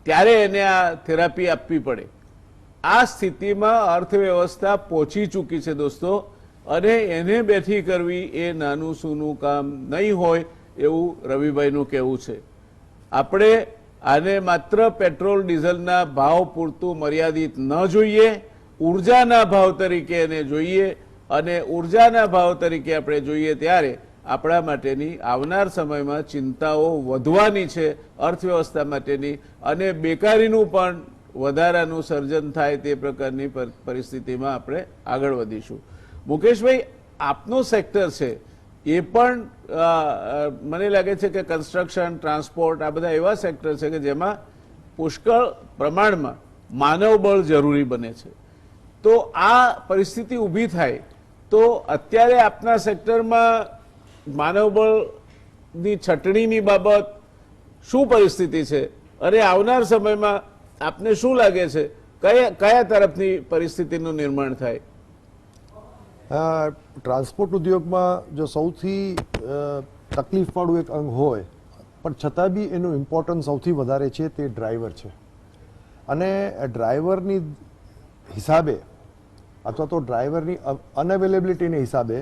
ત્યારે એને આ થેરાપી આપવી પડે. આ સ્થિતિમાં અર્થવ્યવસ્થા પહોંચી ચૂકી છે દોસ્તો, અને એને બેઠી કરવી એ નાનું સૂનું કામ નહીં હોય એવું રવિભાઈનું કહેવું છે. આપણે આને માત્ર પેટ્રોલ ડીઝલના ભાવ પૂરતું મર્યાદિત ન જોઈએ, ઉર્જાના ભાવ તરીકે એને જોઈએ, અને ઉર્જાના ભાવ તરીકે આપણે જોઈએ ત્યારે આપણા માટેની આવનાર સમયમાં ચિંતાઓ વધવાની છે અર્થવ્યવસ્થા માટેની, અને બેકારીનું પણ વધારાનું સર્જન થાય તે પ્રકારની પરિસ્થિતિમાં આપણે આગળ વધીશું. મુકેશભાઈ, આપનું સેક્ટર છે એ પણ મને લાગે છે કે કન્સ્ટ્રક્શન, ટ્રાન્સપોર્ટ આ બધા એવા સેક્ટર છે કે જેમાં પુષ્કળ પ્રમાણમાં માનવબળ જરૂરી બને છે. તો આ પરિસ્થિતિ ઊભી થાય તો અત્યારે આપના સેક્ટરમાં માનવબળની છટણીની બાબત શું પરિસ્થિતિ છે, અને આવનાર સમયમાં આપને શું લાગે છે કયા તરફની પરિસ્થિતિનું નિર્માણ થાય? ટ્રાન્સપોર્ટ ઉદ્યોગમાં જો સૌથી તકલીફવાળું એક અંગ હોય પણ છતાં બી એનું ઇમ્પોર્ટન્સ સૌથી વધારે છે તે ડ્રાઈવર છે. અને ડ્રાઈવરની હિસાબે અથવા તો ડ્રાઈવરની અનઅવેલેબિલિટીની હિસાબે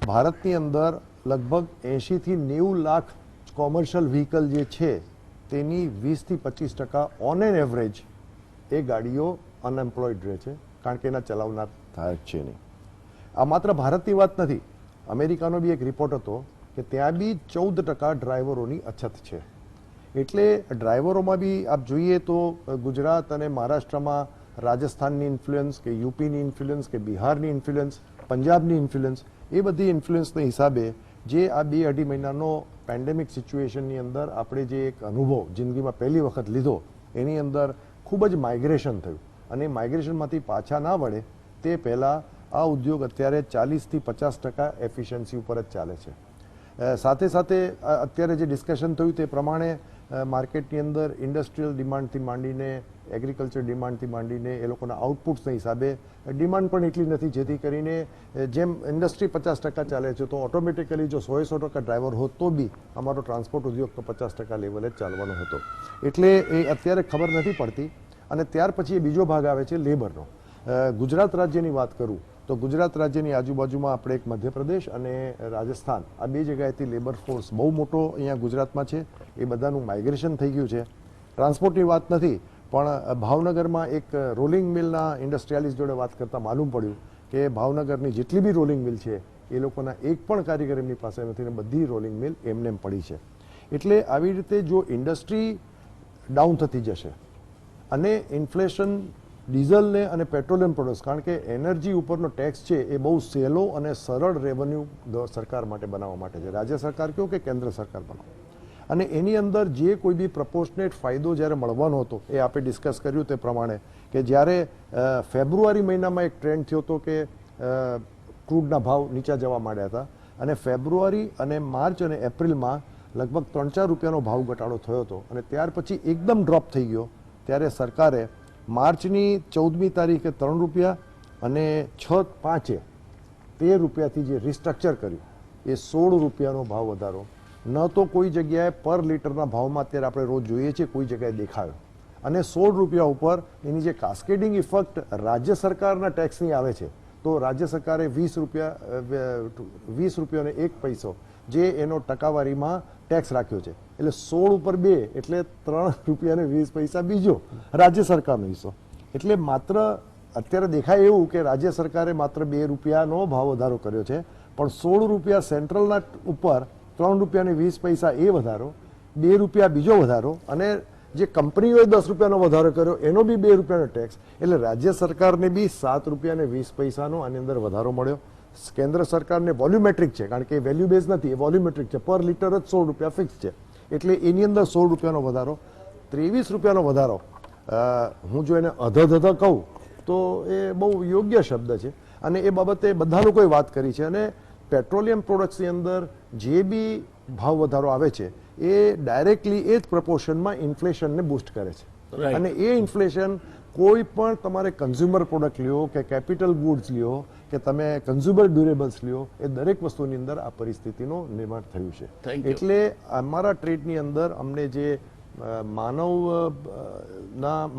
ભારતની અંદર લગભગ 80 થી 90 લાખ કોમર્શિયલ વ્હીકલ જે છે તેની 20 થી 25% ઓન એન એવરેજ એ ગાડીઓ અનએમ્પ્લોયડ રહે છે, કારણ કે એના ચલાવનાર થાય છે નહીં. આ માત્ર ભારતની વાત નથી, અમેરિકાનો બી એક રિપોર્ટ હતો કે ત્યાં બી 14% ડ્રાઈવરોની અછત છે. એટલે ડ્રાઈવરોમાં બી આપ જોઈએ તો ગુજરાત અને મહારાષ્ટ્રમાં રાજસ્થાનની ઇન્ફ્લુઅન્સ કે યુપીની ઇન્ફ્લુઅન્સ કે બિહારની ઇન્ફ્લુઅન્સ, પંજાબની ઇન્ફ્લુઅન્સ, એ બધી ઇન્ફ્લુઅન્સના હિસાબે જે આ 2-2.5 મહિનાનો પેન્ડેમિક સિચ્યુએશનની અંદર આપણે જે એક અનુભવ જિંદગીમાં પહેલી વખત લીધો, એની અંદર ખૂબ જ માઇગ્રેશન થયું અને માઇગ્રેશનમાંથી પાછા ના વળે તે પહેલાં આ ઉદ્યોગ અત્યારે 40 થી 50% એફિશિયન્સી ઉપર જ ચાલે છે. સાથે સાથે અત્યારે જે ડિસ્કશન થયું તે પ્રમાણે માર્કેટની અંદર ઇન્ડસ્ટ્રીયલ ડિમાન્ડથી માંડીને એગ્રીકલ્ચર ડિમાન્ડથી માંડીને એ લોકોના આઉટપુટ્સના હિસાબે ડિમાન્ડ પણ એટલી નથી, જેથી કરીને જેમ ઇન્ડસ્ટ્રી 50% ચાલે છે તો ઓટોમેટિકલી જો 100% ડ્રાઈવર હોત તો બી અમારો ટ્રાન્સપોર્ટ ઉદ્યોગ તો 50% લેવલે જ ચાલવાનો હતો. એટલે એ અત્યારે ખબર નથી પડતી. અને ત્યાર પછી એ બીજો ભાગ આવે છે લેબરનો. ગુજરાત રાજ્યની વાત કરું તો ગુજરાત રાજ્યની આજુબાજુમાં આપણે એક મધ્યપ્રદેશ અને રાજસ્થાન, આ બે જગ્યાએથી લેબર ફોર્સ બહુ મોટો અહીંયા ગુજરાતમાં છે. એ બધાનું માઇગ્રેશન થઈ ગયું છે. ટ્રાન્સપોર્ટની વાત નથી, પણ ભાવનગરમાં એક રોલિંગ મિલના ઇન્ડસ્ટ્રીયાલિસ્ટ જોડે વાત કરતાં માલુમ પડ્યું કે ભાવનગરની જેટલી બી રોલિંગ મિલ છે એ લોકોના એક પણ કારીગર એમની પાસે નથી ને બધી રોલિંગ મિલ એમને એમ પડી છે. એટલે આવી રીતે જો ઇન્ડસ્ટ્રી ડાઉન થતી જશે અને ઇન્ફ્લેશન ડીઝલને અને પેટ્રોલિયમ પ્રોડક્ટ્સ, કારણ કે એનર્જી ઉપરનો ટેક્સ છે એ બહુ સહેલો અને સરળ રેવન્યુ સરકાર માટે બનાવવા માટે છે, રાજ્ય સરકાર કહો કે કેન્દ્ર સરકાર બનાવો. અને એની અંદર જે કોઈ બી પ્રપોર્શનેટ ફાયદો જ્યારે મળવાનો હતો એ આપણે ડિસ્કસ કર્યું તે પ્રમાણે કે જ્યારે ફેબ્રુઆરી મહિનામાં એક ટ્રેન્ડ થયો હતો કે ક્રૂડના ભાવ નીચા જવા માંડ્યા હતા અને ફેબ્રુઆરી અને માર્ચ અને એપ્રિલમાં લગભગ 3-4 રૂપિયાનો ભાવ ઘટાડો થયો હતો અને ત્યાર પછી એકદમ ડ્રોપ થઈ ગયો. ત્યારે સરકારે માર્ચની 14મી તારીખે 3 રૂપિયા અને 6-5 13 રૂપિયાથી જે રિસ્ટ્રક્ચર કર્યું એ 16 રૂપિયાનો ભાવ વધારો ન તો કોઈ જગ્યાએ પર લીટરના ભાવમાં અત્યારે આપણે રોજ જોઈએ છીએ કોઈ જગ્યાએ દેખાયો. અને 16 રૂપિયા ઉપર એની જે કાસ્કેડિંગ ઇફેક્ટ રાજ્ય સરકારના ટેક્સની આવે છે તો રાજ્ય સરકારે 20 રૂપિયાને 1 પૈસો જે એનો ટકાવારીમાં ટેક્સ રાખ્યો છે. એટલે 16 ઉપર 2 એટલે 3 રૂપિયાને 20 પૈસા બીજો રાજ્ય સરકારનો હિસ્સો. એટલે માત્ર અત્યારે દેખાય એવું કે રાજ્ય સરકારે માત્ર 2 રૂપિયાનો ભાવ વધારો કર્યો છે, પણ 16 રૂપિયા સેન્ટ્રલના ઉપર 3 રૂપિયાને 20 પૈસા એ વધારો, 2 રૂપિયા બીજો વધારો અને જે કંપનીઓએ 10 રૂપિયાનો વધારો કર્યો એનો બી 2 રૂપિયાનો ટેક્સ. એટલે રાજ્ય સરકારને બી 7 રૂપિયાને 20 પૈસાનો આની અંદર વધારો મળ્યો. કેન્દ્ર સરકારને વોલ્યુમેટ્રિક છે, કારણ કે વેલ્યુ બેઝ નથી, એ વોલ્યુમેટ્રિક છે, પર લીટર જ 16 રૂપિયા ફિક્સ છે. એટલે એની અંદર 16 રૂપિયાનો વધારો, 23 રૂપિયાનો વધારો. હું જો એને અધધ કહું તો એ બહુ યોગ્ય શબ્દ છે અને એ બાબતે બધા લોકોએ વાત કરી છે. અને પેટ્રોલિયમ પ્રોડક્ટ્સની અંદર જે બી ભાવ વધારો આવે છે એ ડાયરેક્ટલી એ જ પ્રપોર્શનમાં ઇન્ફ્લેશનને બૂસ્ટ કરે છે. અને એ ઇન્ફ્લેશન કોઈ પણ તમારે કન્ઝ્યુમર પ્રોડક્ટ લ્યો કે કેપિટલ ગુડ્સ લ્યો કે તમે કન્ઝ્યુમર ડ્યુરેબલ્સ લ્યો, એ દરેક વસ્તુની અંદર આ પરિસ્થિતિનું નિર્માણ થયું છે. એટલે અમારા ટ્રેડની અંદર અમને જે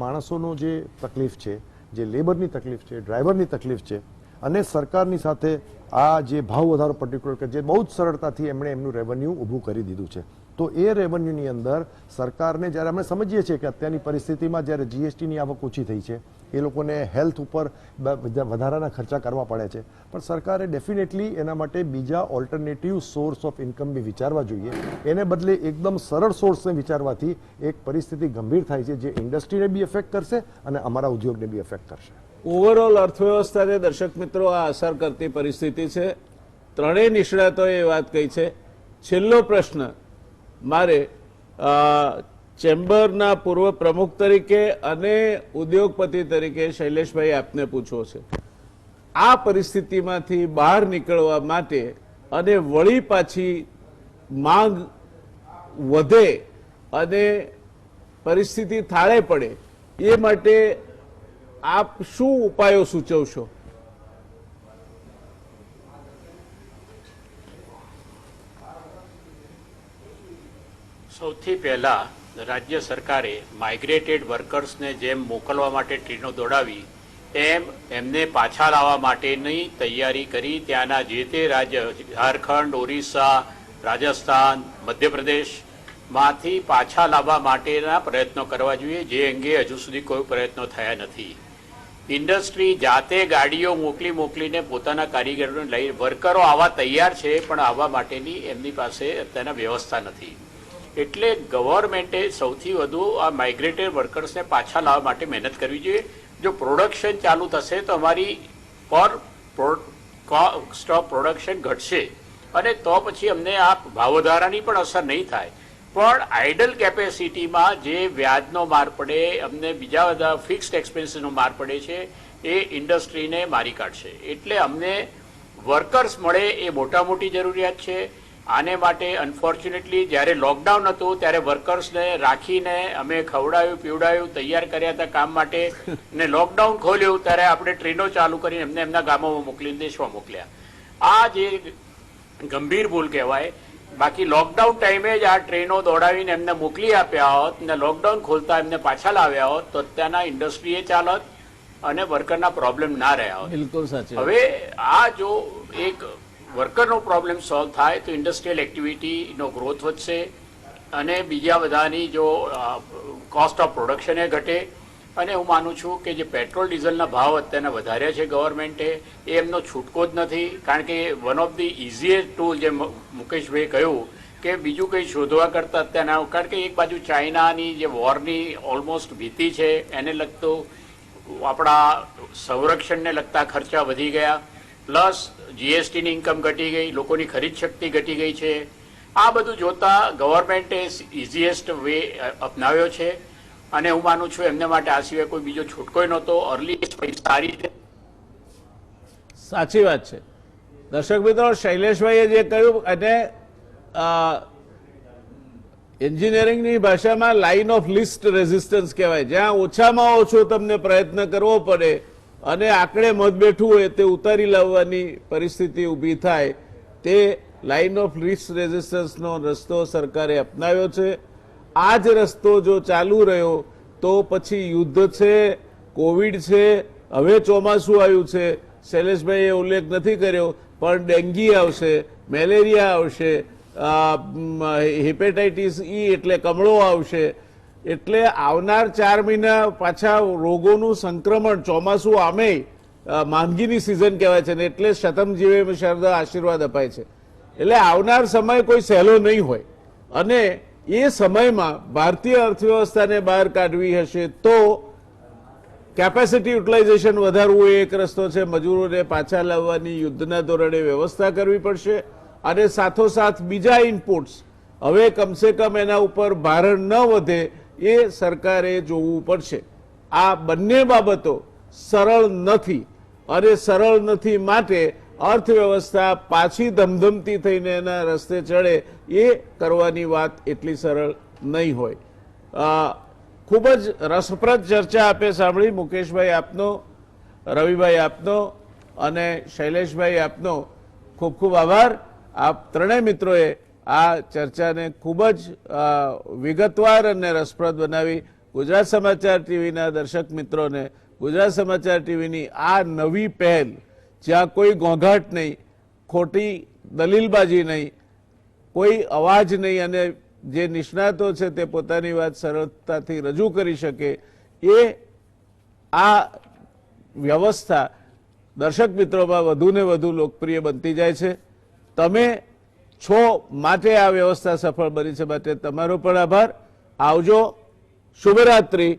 માણસોનો જે તકલીફ છે, જે લેબરની તકલીફ છે, ડ્રાઈવરની તકલીફ છે અને સરકારની સાથે આ જે ભાવ વધારો પર્ટિક્યુલર કે જે બહુ જ સરળતાથી એમણે એમનું રેવન્યુ ઊભું કરી દીધું છે. તો એ રેવન્યુની અંદર સરકારને જ્યારે અમે સમજીએ છીએ કે અત્યારની પરિસ્થિતિમાં જ્યારે જીએસટીની આવક ઓછી થઈ છે, એ લોકોને હેલ્થ ઉપર વધારાના ખર્ચા કરવા પડે છે, પણ સરકારે ડેફિનેટલી એના માટે બીજા ઓલ્ટરનેટિવ સોર્સ ઓફ ઇન્કમ બી વિચારવા જોઈએ. એને બદલે એકદમ સરળ સોર્સને વિચારવાથી એક પરિસ્થિતિ ગંભીર થાય છે જે ઇન્ડસ્ટ્રીને બી એફેક્ટ કરશે અને અમારા ઉદ્યોગને બી એફેક્ટ કરશે. ઓવરઓલ અર્થવ્યવસ્થાને દર્શક મિત્રો આ અસર કરતી પરિસ્થિતિ છે. ત્રણેય નિષ્ણાતોએ વાત કહી છે. છેલ્લો પ્રશ્ન મારે ચેમ્બરના પૂર્વ પ્રમુખ તરીકે અને ઉદ્યોગપતિ તરીકે શૈલેષભાઈ આપને પૂછવો છે. આ પરિસ્થિતિમાંથી બહાર નીકળવા માટે અને વળી પાછી માંગ વધે અને પરિસ્થિતિ થાળે પડે એ માટે આપ શું ઉપાયો સૂચવશો? સૌથી પહેલાં રાજ્ય સરકારે માઇગ્રેટેડ વર્કર્સને જેમ મોકલવા માટે ટ્રેનો દોડાવી એમ એમને પાછા લાવવા માટેની તૈયારી કરી ત્યાંના જે તે રાજ્ય ઝારખંડ, ઓરિસ્સા, રાજસ્થાન, મધ્યપ્રદેશમાંથી પાછા લાવવા માટેના પ્રયત્નો કરવા જોઈએ, જે અંગે હજુ સુધી કોઈ પ્રયત્નો થયા નથી. ઇન્ડસ્ટ્રી જાતે ગાડીઓ મોકલીને પોતાના કારીગરોને લઈ વર્કરો આવવા તૈયાર છે, પણ આવવા માટેની એમની પાસે તેના વ્યવસ્થા નથી. એટલે ગવર્મેન્ટે સૌથી વધુ આ માઇગ્રેટેડ વર્કર્સને પાછા લાવવા માટે મહેનત કરવી જોઈએ. જો પ્રોડક્શન ચાલુ થશે તો અમારી કોસ્ટ ઓફ પ્રોડક્શન ઘટશે અને તો પછી અમને આ ભાવવધારાની પણ અસર નહીં થાય. પણ આઇડલ કેપેસિટીમાં જે વ્યાજનો માર પડે, અમને બીજા બધા ફિક્સ્ડ એક્સપેન્સીસનો માર પડે છે, એ ઇન્ડસ્ટ્રીને મારી કાઢશે. એટલે અમને વર્કર્સ મળે એ મોટી જરૂરિયાત છે. આને માટે અનફોર્ચ્યુનેટલી જ્યારે લોકડાઉન હતું ત્યારે વર્કર્સને રાખીને અમે ખવડાવ્યું પીવડાવ્યું તૈયાર કર્યા હતા કામ માટે, ને લોકડાઉન ખોલ્યું ત્યારે આપણે ટ્રેનો ચાલુ કરીને એમને એમના ગામોમાં મોકલીને દેશમાં મોકલ્યા. આ જે ગંભીર ભૂલ કહેવાય. બાકી લોકડાઉન ટાઈમે જ આ ટ્રેનો દોડાવીને એમને મોકલી આપ્યા હોત ને લોકડાઉન ખોલતા એમને પાછા લાવ્યા હોત તો અત્યારના ઇન્ડસ્ટ્રીએ ચાલત અને વર્કરના પ્રોબ્લેમ ના રહ્યા હોત. બિલકુલ સાચી વાત. હવે આ જો એક વર્કરનો પ્રોબ્લેમ સોલ્વ થાય તો ઇન્ડસ્ટ્રીયલ એક્ટિવિટીનો ગ્રોથ વધશે અને બીજા બધાની જો કોસ્ટ ઓફ પ્રોડક્શન એ ઘટે. અને હું માનું છું કે જે પેટ્રોલ ડીઝલના ભાવ અત્યારના વધાર્યા છે ગવર્મેન્ટે, એ એમનો છૂટકો જ નથી. કારણ કે one of the easiest tool, જે મુકેશભાઈએ કહ્યું કે બીજું કંઈ શોધવા કરતાં અત્યારના, કારણ કે એક બાજુ ચાઇનાની જે વોરની ઓલમોસ્ટ ભીતિ છે એને લગતું આપણા સંરક્ષણને લગતા ખર્ચા વધી ગયા, પ્લસ જીએસટીની ઇન્કમ ઘટી ગઈ, લોકોની ખરીદ શક્તિ ઘટી ગઈ છે. આ બધું જોતા ગવર્મેન્ટે ઇઝીએસ્ટ વે અપનાવ્યો છે અને હું માનું છું એમને માટે આ સિવાય કોઈ બીજો છૂટકો નહોતો. અર્લી પૈસા સારી રીતે. સાચી વાત છે. દર્શક મિત્રો, શૈલેષભાઈએ જે કહ્યું અને એન્જિનિયરિંગની ભાષામાં લાઇન ઓફ લિસ્ટ રેઝિસ્ટન્સ કહેવાય, જ્યાં ઓછામાં ઓછો તમને પ્રયત્ન કરવો પડે અને આંકડે મત બેઠું હોય તે ઉતારી લાવવાની પરિસ્થિતિ ઊભી થાય, તે લાઇન ઓફ લિસ્ટ રેઝિસ્ટન્સનો રસ્તો સરકારે અપનાવ્યો છે. આ જ રસ્તો જો ચાલુ રહ્યો તો પછી યુદ્ધ છે, કોવિડ છે, હવે ચોમાસું આવ્યું છે, શૈલેષભાઈએ ઉલ્લેખ નથી કર્યો પણ ડેન્ગી આવશે, મેલેરિયા આવશે, હેપેટાઇટિસ ઈ એટલે કમળો આવશે. એટલે આવનાર 4 મહિના પાછા રોગોનું સંક્રમણ, ચોમાસું આમે માંદગીની સિઝન કહેવાય છે ને, એટલે શતમ જીવે શરદ આશીર્વાદ અપાય છે. એટલે આવનાર સમય કોઈ સહેલો નહીં હોય અને એ સમયમાં ભારતીય અર્થવ્યવસ્થાને બહાર કાઢવી હશે તો કેપેસિટી યુટિલાઇઝેશન વધારવું એ એક રસ્તો છે. મજૂરોને પાછા લાવવાની યુદ્ધના ધોરણે વ્યવસ્થા કરવી પડશે અને સાથોસાથ બીજા ઇનપુટ્સ હવે કમસે કમ એના ઉપર ભારણ ન વધે એ સરકારે જોવું પડશે. આ બંને બાબતો સરળ નથી અને સરળ નથી માટે અર્થવ્યવસ્થા પાછી ધમધમતી થઈને એના રસ્તે ચડે એ કરવાની વાત એટલી સરળ નહીં હોય. ખૂબ જ રસપ્રદ ચર્ચા આપે સાંભળી. મુકેશભાઈ આપનો, રવિભાઈ આપનો અને શૈલેષભાઈ આપનો ખૂબ ખૂબ આભાર. આપ ત્રણેય મિત્રોએ આ ચર્ચાને ખૂબ જ વિગતવાર અને રસપ્રદ બનાવી. ગુજરાત સમાચાર ટીવીના દર્શક મિત્રોને ગુજરાત સમાચાર ટીવીની આ નવી પહેલ, જ્યાં કોઈ ઘોંઘાટ નહીં, ખોટી દલીલબાજી નહીં, કોઈ અવાજ નહીં અને જે નિષ્ણાતો છે તે પોતાની વાત સરળતાથી રજૂ કરી શકે, એ આ વ્યવસ્થા દર્શક મિત્રોમાં વધુ ને વધુ લોકપ્રિય બનતી જાય છે. તમે છો માટે આ વ્યવસ્થા સફળ બની છે, માટે તમારો પણ આભાર. આવજો. શુભરાત્રી.